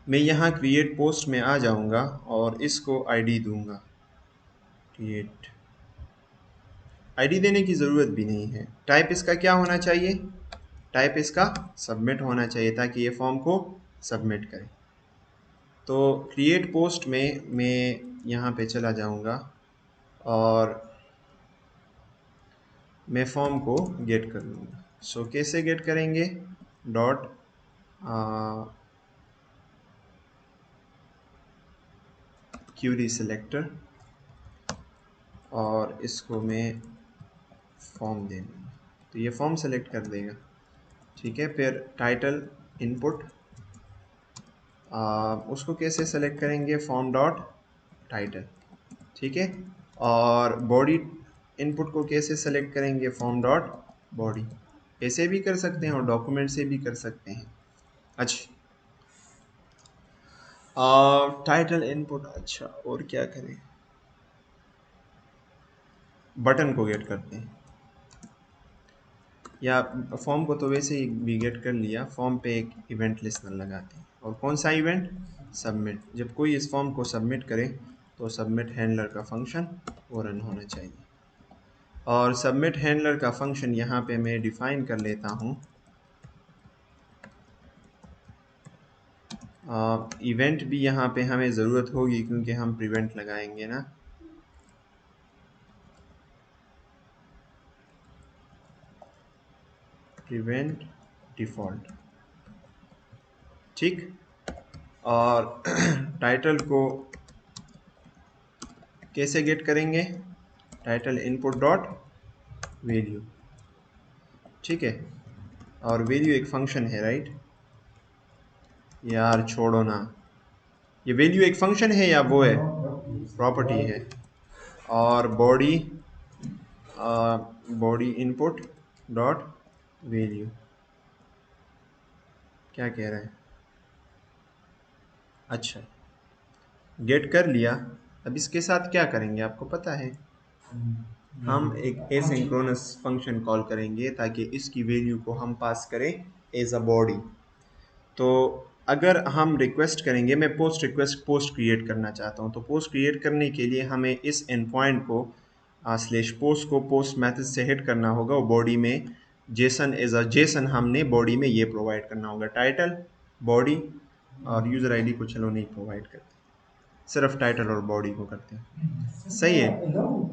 मैं यहाँ क्रिएट पोस्ट में आ जाऊँगा और इसको आईडी दूँगा। क्रिएट आईडी देने की ज़रूरत भी नहीं है। टाइप इसका क्या होना चाहिए? टाइप इसका सबमिट होना चाहिए, ताकि ये फॉर्म को सबमिट करे। तो क्रिएट पोस्ट में मैं यहाँ पे चला जाऊँगा और मैं फॉर्म को गेट कर लूँगा। सो कैसे गेट करेंगे? डॉट क्यूरी सिलेक्टर, और इसको मैं फॉर्म दे दूँगा, तो ये फॉर्म सेलेक्ट कर देगा। ठीक है, फिर टाइटल इनपुट, उसको कैसे सेलेक्ट करेंगे? Form dot title. ठीक है, और बॉडी इनपुट को कैसे सेलेक्ट करेंगे? Form dot body. ऐसे भी कर सकते हैं और डॉक्यूमेंट से भी कर सकते हैं। अच्छा, टाइटल इनपुट। अच्छा, और क्या करें? बटन को गेट करते हैं, या फॉर्म को तो वैसे ही भी गेट कर लिया। फॉर्म पे एक इवेंट लिस्टनर लगाते हैं, और कौन सा इवेंट? सबमिट। जब कोई इस फॉर्म को सबमिट करे तो सबमिट हैंडलर का फंक्शन वो रन होना चाहिए। और सबमिट हैंडलर का फंक्शन यहाँ पे मैं डिफाइन कर लेता हूँ। इवेंट भी यहाँ पे हमें ज़रूरत होगी, क्योंकि हम प्रिवेंट लगाएंगे ना। Prevent default. ठीक, और टाइटल को कैसे गेट करेंगे? Title input dot value. ठीक है, और वैल्यू एक फंक्शन है, राइट? यार छोड़ो ना, ये वैल्यू एक फंक्शन है या वो है? प्रॉपर्टी है। और body, body input dot value. क्या कह रहा है? अच्छा, गेट कर लिया। अब इसके साथ क्या करेंगे आपको पता है? हम एक एसिंक्रोनस फंक्शन कॉल करेंगे, ताकि इसकी वैल्यू को हम पास करें एज अ बॉडी। तो अगर हम रिक्वेस्ट करेंगे, मैं पोस्ट रिक्वेस्ट पोस्ट क्रिएट करना चाहता हूँ, तो पोस्ट क्रिएट करने के लिए हमें इस एंड पॉइंट को स्लैश पोस्ट को पोस्ट मैथड से हिट करना होगा, और बॉडी में जेसन एज अ जेसन हमने बॉडी में ये प्रोवाइड करना होगा। टाइटल, बॉडी और यूज़र आईडी को चलो नहीं प्रोवाइड करते, सिर्फ टाइटल और बॉडी को करते हैं। सही है।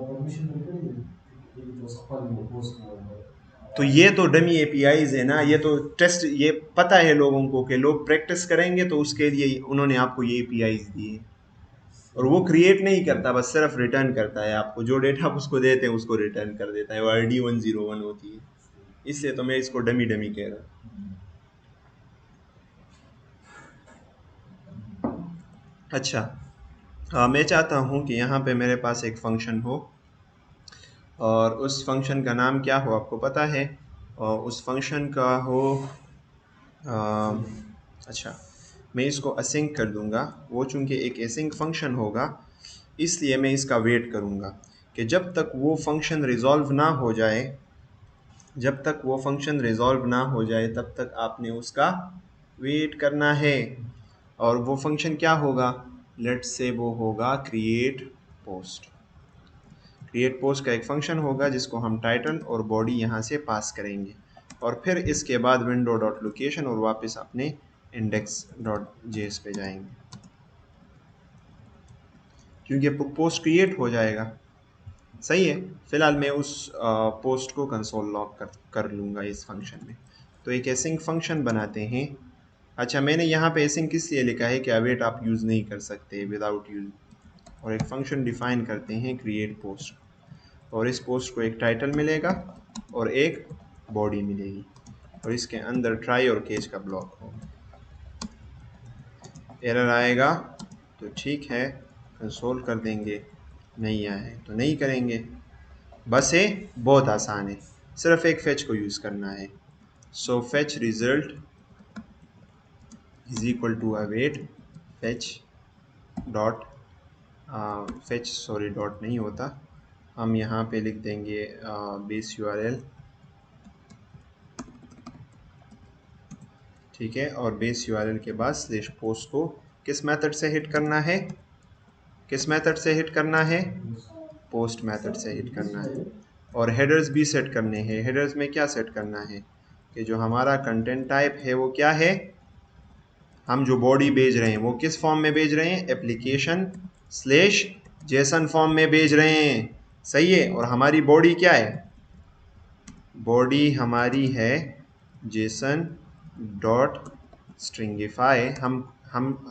परमिशन लेकर ये तो सफल में पोस्ट तो ये तो डमी एपीआईज है ना, ये तो टेस्ट, ये पता है लोगों को कि लोग प्रैक्टिस करेंगे, तो उसके लिए उन्होंने आपको ये एपीआईज दिए। और वो क्रिएट नहीं करता, बस सिर्फ रिटर्न करता है। आपको जो डेटा आप उसको देते हैं उसको रिटर्न कर देता है। वो ID 101 होती है, इसलिए तो मैं इसको डमी डमी कह रहा हूँ। अच्छा, मैं चाहता हूँ कि यहाँ पे मेरे पास एक फंक्शन हो, और उस फंक्शन का नाम क्या हो आपको पता है? और उस फंक्शन का हो अच्छा, मैं इसको असिंक कर दूंगा। वो चूंकि एक एसिंक फंक्शन होगा, इसलिए मैं इसका वेट करूंगा कि जब तक वो फंक्शन रिजॉल्व ना हो जाए, जब तक वो फंक्शन रिजॉल्व ना हो जाए तब तक आपने उसका वेट करना है। और वो फंक्शन क्या होगा? लेट्स से वो होगा क्रिएट पोस्ट। क्रिएट पोस्ट का एक फंक्शन होगा जिसको हम टाइटल और बॉडी यहाँ से पास करेंगे, और फिर इसके बाद विंडो डॉट लोकेशन और वापस अपने index.js पे जाएंगे, क्योंकि पोस्ट क्रिएट हो जाएगा। सही है, फिलहाल मैं उस पोस्ट को कंसोल लॉग कर लूँगा इस फंक्शन में। तो एक एसिंक फंक्शन बनाते हैं। अच्छा, मैंने यहाँ पे एसिंक किस लिए लिखा है कि अवेट आप यूज़ नहीं कर सकते विदाउट यूज, और एक फंक्शन डिफाइन करते हैं क्रिएट पोस्ट, और इस पोस्ट को एक टाइटल मिलेगा और एक बॉडी मिलेगी, और इसके अंदर ट्राई और केच का ब्लॉक होगा। एरर आएगा तो ठीक है, कंसोल कर देंगे, नहीं आए तो नहीं करेंगे। बस ये बहुत आसान है, सिर्फ एक फेच को यूज़ करना है। So fetch result is equal to await fetch dot fetch, sorry dot नहीं होता, हम यहाँ पे लिख देंगे बेस यूआरएल, ठीक है, और बेस यूआरएल के बाद स्लैश पोस्ट को किस मेथड से हिट करना है, किस मेथड से हिट करना है, पोस्ट मेथड से हिट करना है। और हेडर्स भी सेट करने हैं। हेडर्स में क्या सेट करना है कि जो हमारा कंटेंट टाइप है वो क्या है, हम जो बॉडी भेज रहे हैं वो किस फॉर्म में भेज रहे हैं, एप्लीकेशन स्लैश जेसन फॉर्म में भेज रहे हैं। सही है, और हमारी बॉडी क्या है, बॉडी हमारी है जेसन डॉट स्ट्रिंगिफाई।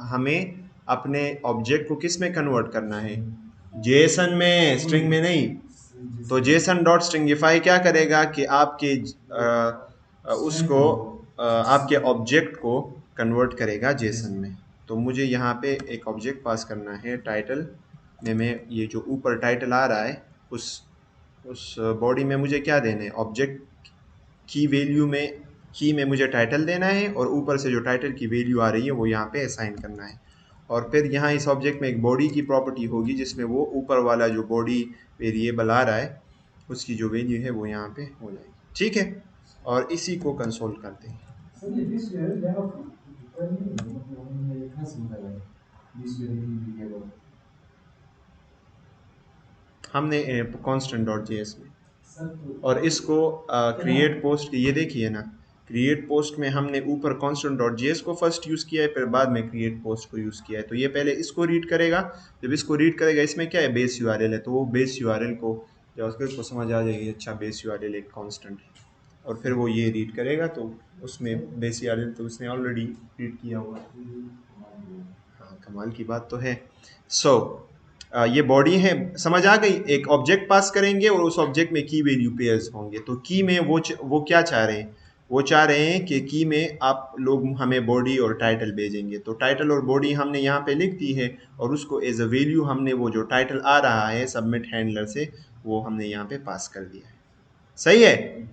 हमें अपने ऑब्जेक्ट को किस में कन्वर्ट करना है, जेसन में, स्ट्रिंग में नहीं। तो जेसन डॉट स्ट्रिंगिफाई क्या करेगा कि आपके उसको आपके ऑब्जेक्ट को कन्वर्ट करेगा जेसन में। तो मुझे यहाँ पे एक ऑब्जेक्ट पास करना है टाइटल में, मैं ये जो ऊपर टाइटल आ रहा है उस बॉडी में मुझे क्या देना है, ऑब्जेक्ट की वैल्यू में, की में मुझे टाइटल देना है, और ऊपर से जो टाइटल की वैल्यू आ रही है वो यहाँ पे असाइन करना है। और फिर यहाँ इस ऑब्जेक्ट में एक बॉडी की प्रॉपर्टी होगी जिसमें वो ऊपर वाला जो बॉडी वेरिएबल आ रहा है उसकी जो वैल्यू है वो यहाँ पे हो जाएगी। ठीक है, और इसी को कंसोल करते हैं। हमने कॉन्स्टेंट डॉट जेएस में, और इसको क्रिएट पोस्ट की, ये देखिए ना, क्रिएट पोस्ट में हमने ऊपर कॉन्स्टेंट डॉट जेएस को फर्स्ट यूज़ किया है, फिर बाद में क्रिएट पोस्ट को यूज़ किया है। तो ये पहले इसको रीड करेगा, जब इसको रीड करेगा इसमें क्या है, बेस यूआरएल है, तो वो बेस यूआरएल को जावास्क्रिप्ट को समझ आ जाएगी, अच्छा बेस यूआरएल एक कांस्टेंट है, और फिर वो ये रीड करेगा, तो उसमें बेस यूआरएल तो उसने ऑलरेडी रीड किया हुआ। हाँ, कमाल की बात तो है। ये बॉडी है, समझ आ गई। एक ऑब्जेक्ट पास करेंगे और उस ऑब्जेक्ट में की वैल्यू पेयर्स होंगे। तो की में वो क्या चाह रहे हैं, वो चाह रहे हैं कि की में आप लोग हमें बॉडी और टाइटल भेजेंगे। तो टाइटल और बॉडी हमने यहाँ पे लिख दी है, और उसको एज अ वैल्यू हमने वो जो टाइटल आ रहा है सबमिट हैंडलर से वो हमने यहाँ पे पास कर दिया है। सही है,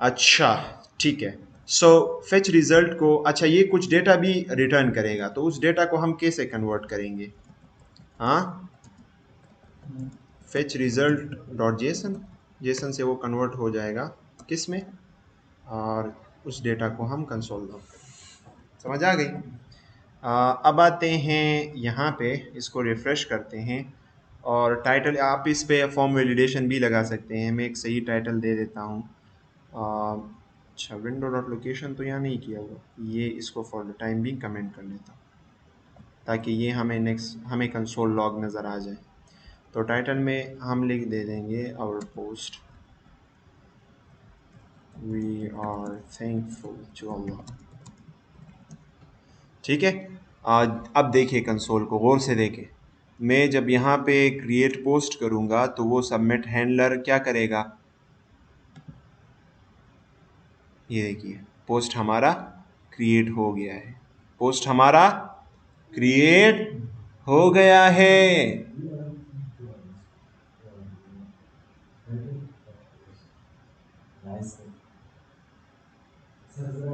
अच्छा ठीक है। सो फेच रिजल्ट को, अच्छा ये कुछ डेटा भी रिटर्न करेगा, तो उस डेटा को हम कैसे कन्वर्ट करेंगे, हाँ, fetch result dot JSON, Jason से वो कन्वर्ट हो जाएगा किस में, और उस डेटा को हम कंसोल लॉग करेंगे। समझ आ गई। अब आते हैं यहाँ पे, इसको रिफ़्रेश करते हैं, और टाइटल आप इस पे फॉर्म वैलिडेशन भी लगा सकते हैं। मैं एक सही टाइटल दे देता हूँ। अच्छा, विंडो डॉट लोकेशन तो यहाँ नहीं किया हुआ, ये इसको फॉर द टाइम भी कमेंट कर लेता हूँ ताकि ये हमें कंसोल लॉग नज़र आ जाए। तो टाइटल में हम लिख दे देंगे our post we are thankful to Allah. ठीक है, अब देखिए कंसोल को गौर से देखें। मैं जब यहाँ पे क्रिएट पोस्ट करूँगा तो वो सबमिट हैंडलर क्या करेगा, ये देखिए पोस्ट हमारा क्रिएट हो गया है, पोस्ट हमारा क्रिएट हो गया है।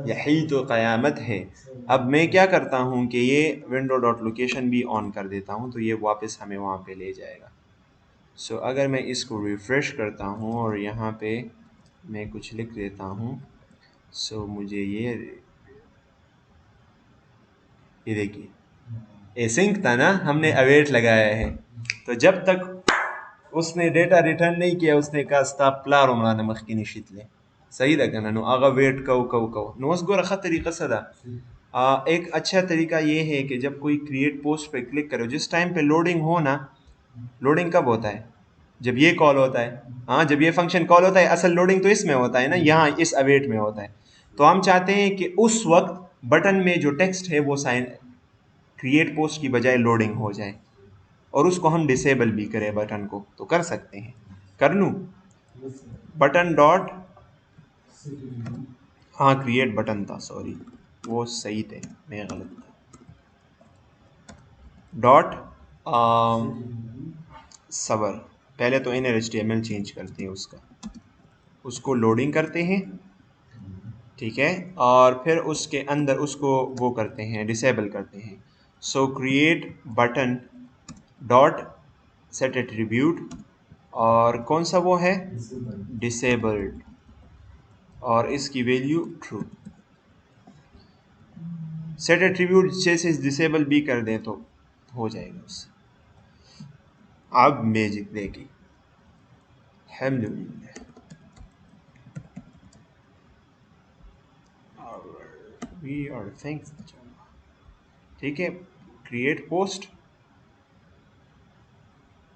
यही तो क़यामत है। अब मैं क्या करता हूँ कि ये विंडो डॉट लोकेशन भी ऑन कर देता हूँ, तो ये वापस हमें वहाँ पे ले जाएगा। सो अगर मैं इसको रिफ़्रेश करता हूँ और यहाँ पे मैं कुछ लिख देता हूँ, सो मुझे ये देखिए एसिंक था ना, हमने अवेट लगाया है। तो जब तक उसने डेटा रिटर्न नहीं किया उसने कहा स्ताप्लार उमरान मखकिनी शितले सही लगा ना, नो आगा वेट कव कव कव नो उसगोर खतरी कसदा एक अच्छा तरीका ये है कि जब कोई क्रिएट पोस्ट पे क्लिक करो, जिस टाइम पे लोडिंग हो ना, लोडिंग कब होता है? जब ये कॉल होता है। हाँ, जब ये फंक्शन कॉल होता है, असल लोडिंग तो इसमें होता है ना, यहाँ इस अवेट में होता है। तो हम चाहते हैं कि उस वक्त बटन में जो टेक्स्ट है वो साइन क्रिएट पोस्ट की बजाय लोडिंग हो जाए, और उसको हम डिसेबल भी करें बटन को, तो कर सकते हैं। कर लूँ? Yes, sir. Button dot, City हाँ क्रिएट बटन था, सॉरी वो सही थे, मैं गलत था। डॉट City सबर, पहले तो इनर HTML चेंज करते हैं उसका, उसको लोडिंग करते हैं, ठीक है, और फिर उसके अंदर उसको वो करते हैं, डिसेबल करते हैं। सो create button dot set attribute, और कौन सा वो है? Disabled. डिसेबल्ड, और इसकी वैल्यू ट्रू। सेट एट्रीब्यूट जैसे डिसेबल भी कर दें तो हो जाएगा उससे। अब मैजिक देखी, अल्हम्दुलिल्लाह, वी आर थैंक्स। ठीक है, क्रिएट पोस्ट,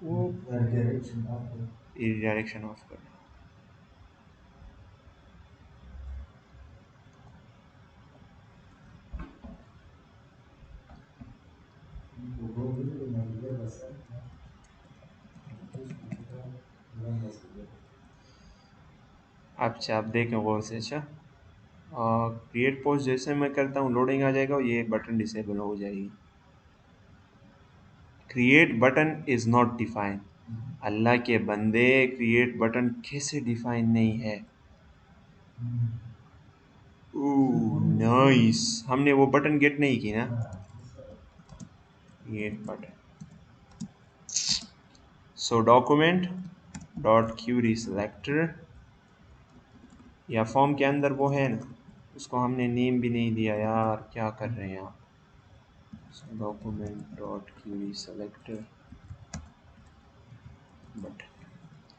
वो Direction after. डायरेक्शन ऑफ करना। Go with my level set. अच्छा, आप देखें गौर से। अच्छा, क्रिएट पोस्ट जैसे मैं करता हूँ लोडिंग आ जाएगा, ये बटन डिसेबल हो जाएगी। Create button is not define. अल्लाह के बंदे, क्रिएट बटन कैसे डिफाइन नहीं है? नाइस, हमने वो बटन गेट नहीं की ना। क्रिएट बटन, सो डॉक्यूमेंट डॉट क्यूरी सेलेक्टर, या फॉर्म के अंदर वो है ना, उसको हमने नेम भी नहीं दिया यार, क्या कर रहे हैं आप? Document dot query selector button,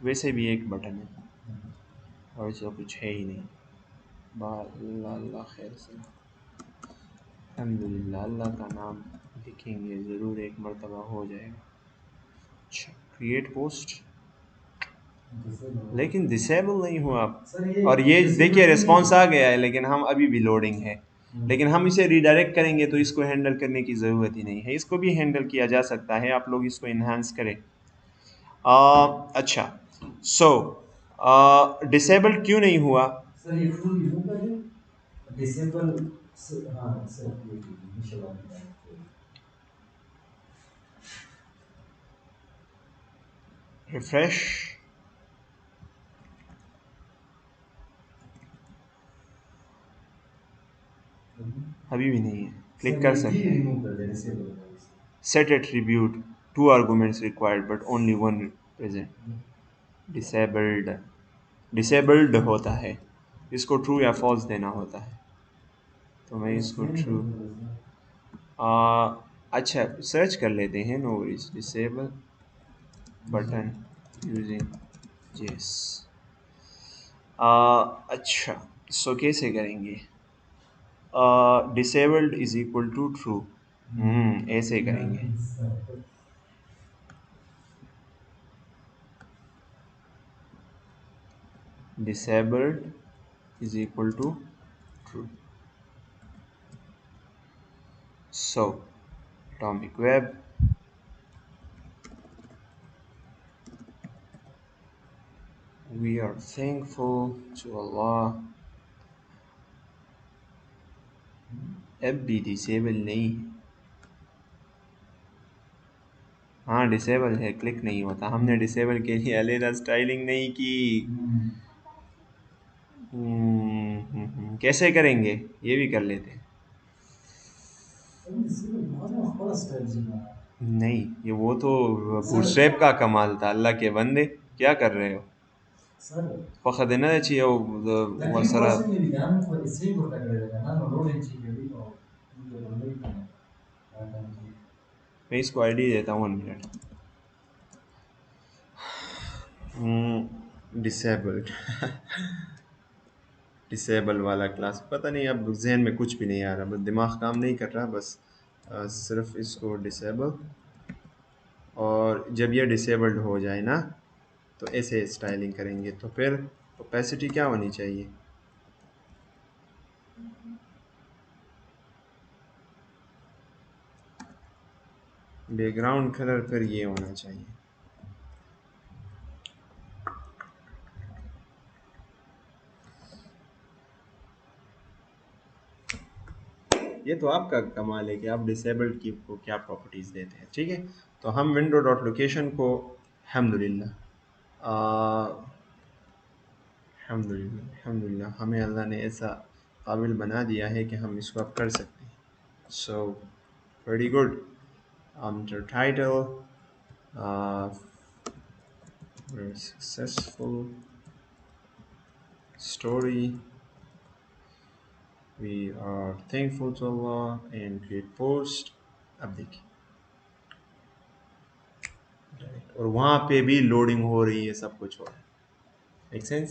वैसे भी एक बटन है और जो कुछ है ही नहीं। अल्लाह खैर से, अल्हम्दुलिल्लाह, अल्लाह का नाम लिखेंगे ज़रूर, एक मरतबा हो जाएगा। अच्छा, क्रिएट पोस्ट, लेकिन डिसेबल नहीं हुआ। और ये देखिए रिस्पॉन्स आ गया है, लेकिन हम अभी भी लोडिंग है। लेकिन हम इसे रीडायरेक्ट करेंगे तो इसको हैंडल करने की ज़रूरत ही नहीं है, इसको भी हैंडल किया जा सकता है, आप लोग इसको इन्हांस करें। अच्छा, सो डिसेबल क्यों नहीं हुआ? सर ये फुल रिमूव कर दें, डिसेबल। हाँ सर, ये इनिशियल वाला रिफ्रेश, अभी भी नहीं है, क्लिक सर कर ये भी सकते हैं। रिमूव कर दें, disable set attribute, two arguments required but only one present. Disabled, disabled होता है, इसको ट्रू या फॉल्स देना होता है, तो मैं इसको ट्रू। अच्छा, सर्च कर लेते हैं, no worries. Disable button using JS. अच्छा, सो कैसे करेंगे? Disabled is equal to true, ऐसे करेंगे। Disabled is equal to true. So atomic web, we are thankful to Allah। अब भी डिसेबल नहीं है। हाँ डिसेबल है, क्लिक नहीं होता, हमने डिसेबल के लिए अलग स्टाइलिंग नहीं की। कैसे करेंगे, ये भी कर लेते हैं। नहीं, ये वो तो बूटस्ट्रैप का कमाल था, अल्लाह के बंदे क्या कर रहे हो? फ़खदना चाहिए वो सरा। मैं इसको आईडी देता हूँ 1 मिनट। डिसेबल्ड डिसेबल वाला क्लास पता नहीं, अब जहन में कुछ भी नहीं आ रहा, बस दिमाग काम नहीं कर रहा, बस सिर्फ इसको डिसेबल। और जब ये डिसेबल्ड हो जाए ना तो ऐसे स्टाइलिंग करेंगे, तो फिर ओपेसिटी क्या होनी चाहिए, बैकग्राउंड कलर फिर ये होना चाहिए। ये तो आपका कमाल है कि आप डिसेबल्ड की को क्या प्रॉपर्टीज़ देते हैं। ठीक है, तो हम विंडो डॉट लोकेशन को अल्हम्दुलिल्लाह अल्हम्दुलिल्लाह हमें अल्लाह ने ऐसा काबिल बना दिया है कि हम इसको अब कर सकते हैं। So very good. the title, very successful story, we are thankful to Allah and create post। अब देखिए और वहाँ पे भी लोडिंग हो रही है, सब कुछ हो रहा है। Make sense?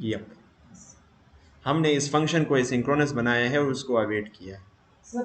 यप, हमने इस फंक्शन को एसिंक्रोनस बनाया है और उसको अवेट किया है। सर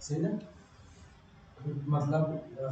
सही ना मतलब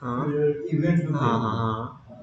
हाँ इवेंट लो हाँ हाँ हाँ,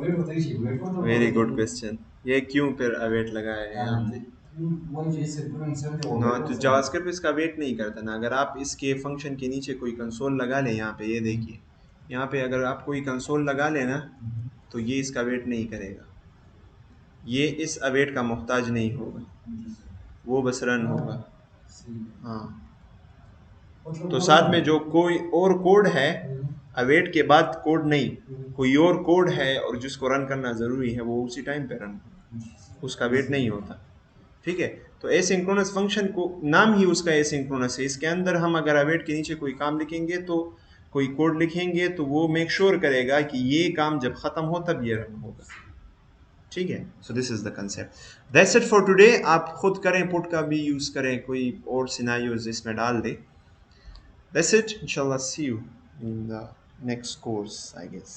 वेट होता ही वेट होता वेरी गुड क्वेश्चन। ये क्यों फिर अवेट लगाया है हमने? वही जैसे सिंक्रोनस है वो ना वेट तो होता जावास्क्रिप्ट इसका वेट नहीं करता ना। अगर आप इसके फंक्शन के नीचे कोई कंसोल लगा लें, यहाँ पे ये देखिए, यहाँ पे अगर आप कोई कंसोल लगा लें ना तो ये इसका वेट नहीं करेगा, ये इस अवेट का मोहताज नहीं होगा, वो बस रन होगा। हाँ, तो साथ में जो कोई और कोड है अवेट के बाद, कोड नहीं, कोई और कोड है और जिसको रन करना ज़रूरी है वो उसी टाइम पे रन होगा, उसका वेट नहीं होता। ठीक है, तो एसिंक्रोनस फंक्शन को नाम ही उसका एसिंक्रोनस है। इसके अंदर हम अगर अवेट के नीचे कोई काम लिखेंगे तो कोई कोड लिखेंगे तो वो मेक श्योर करेगा कि ये काम जब ख़त्म हो तब ये रन होगा। ठीक है, so this is the concept. That's it for today. आप खुद करें, पुट का भी यूज़ करें, कोई और सिनारियोज इसमें डाल दें। That's it. Inshallah, see you in the next course, I guess.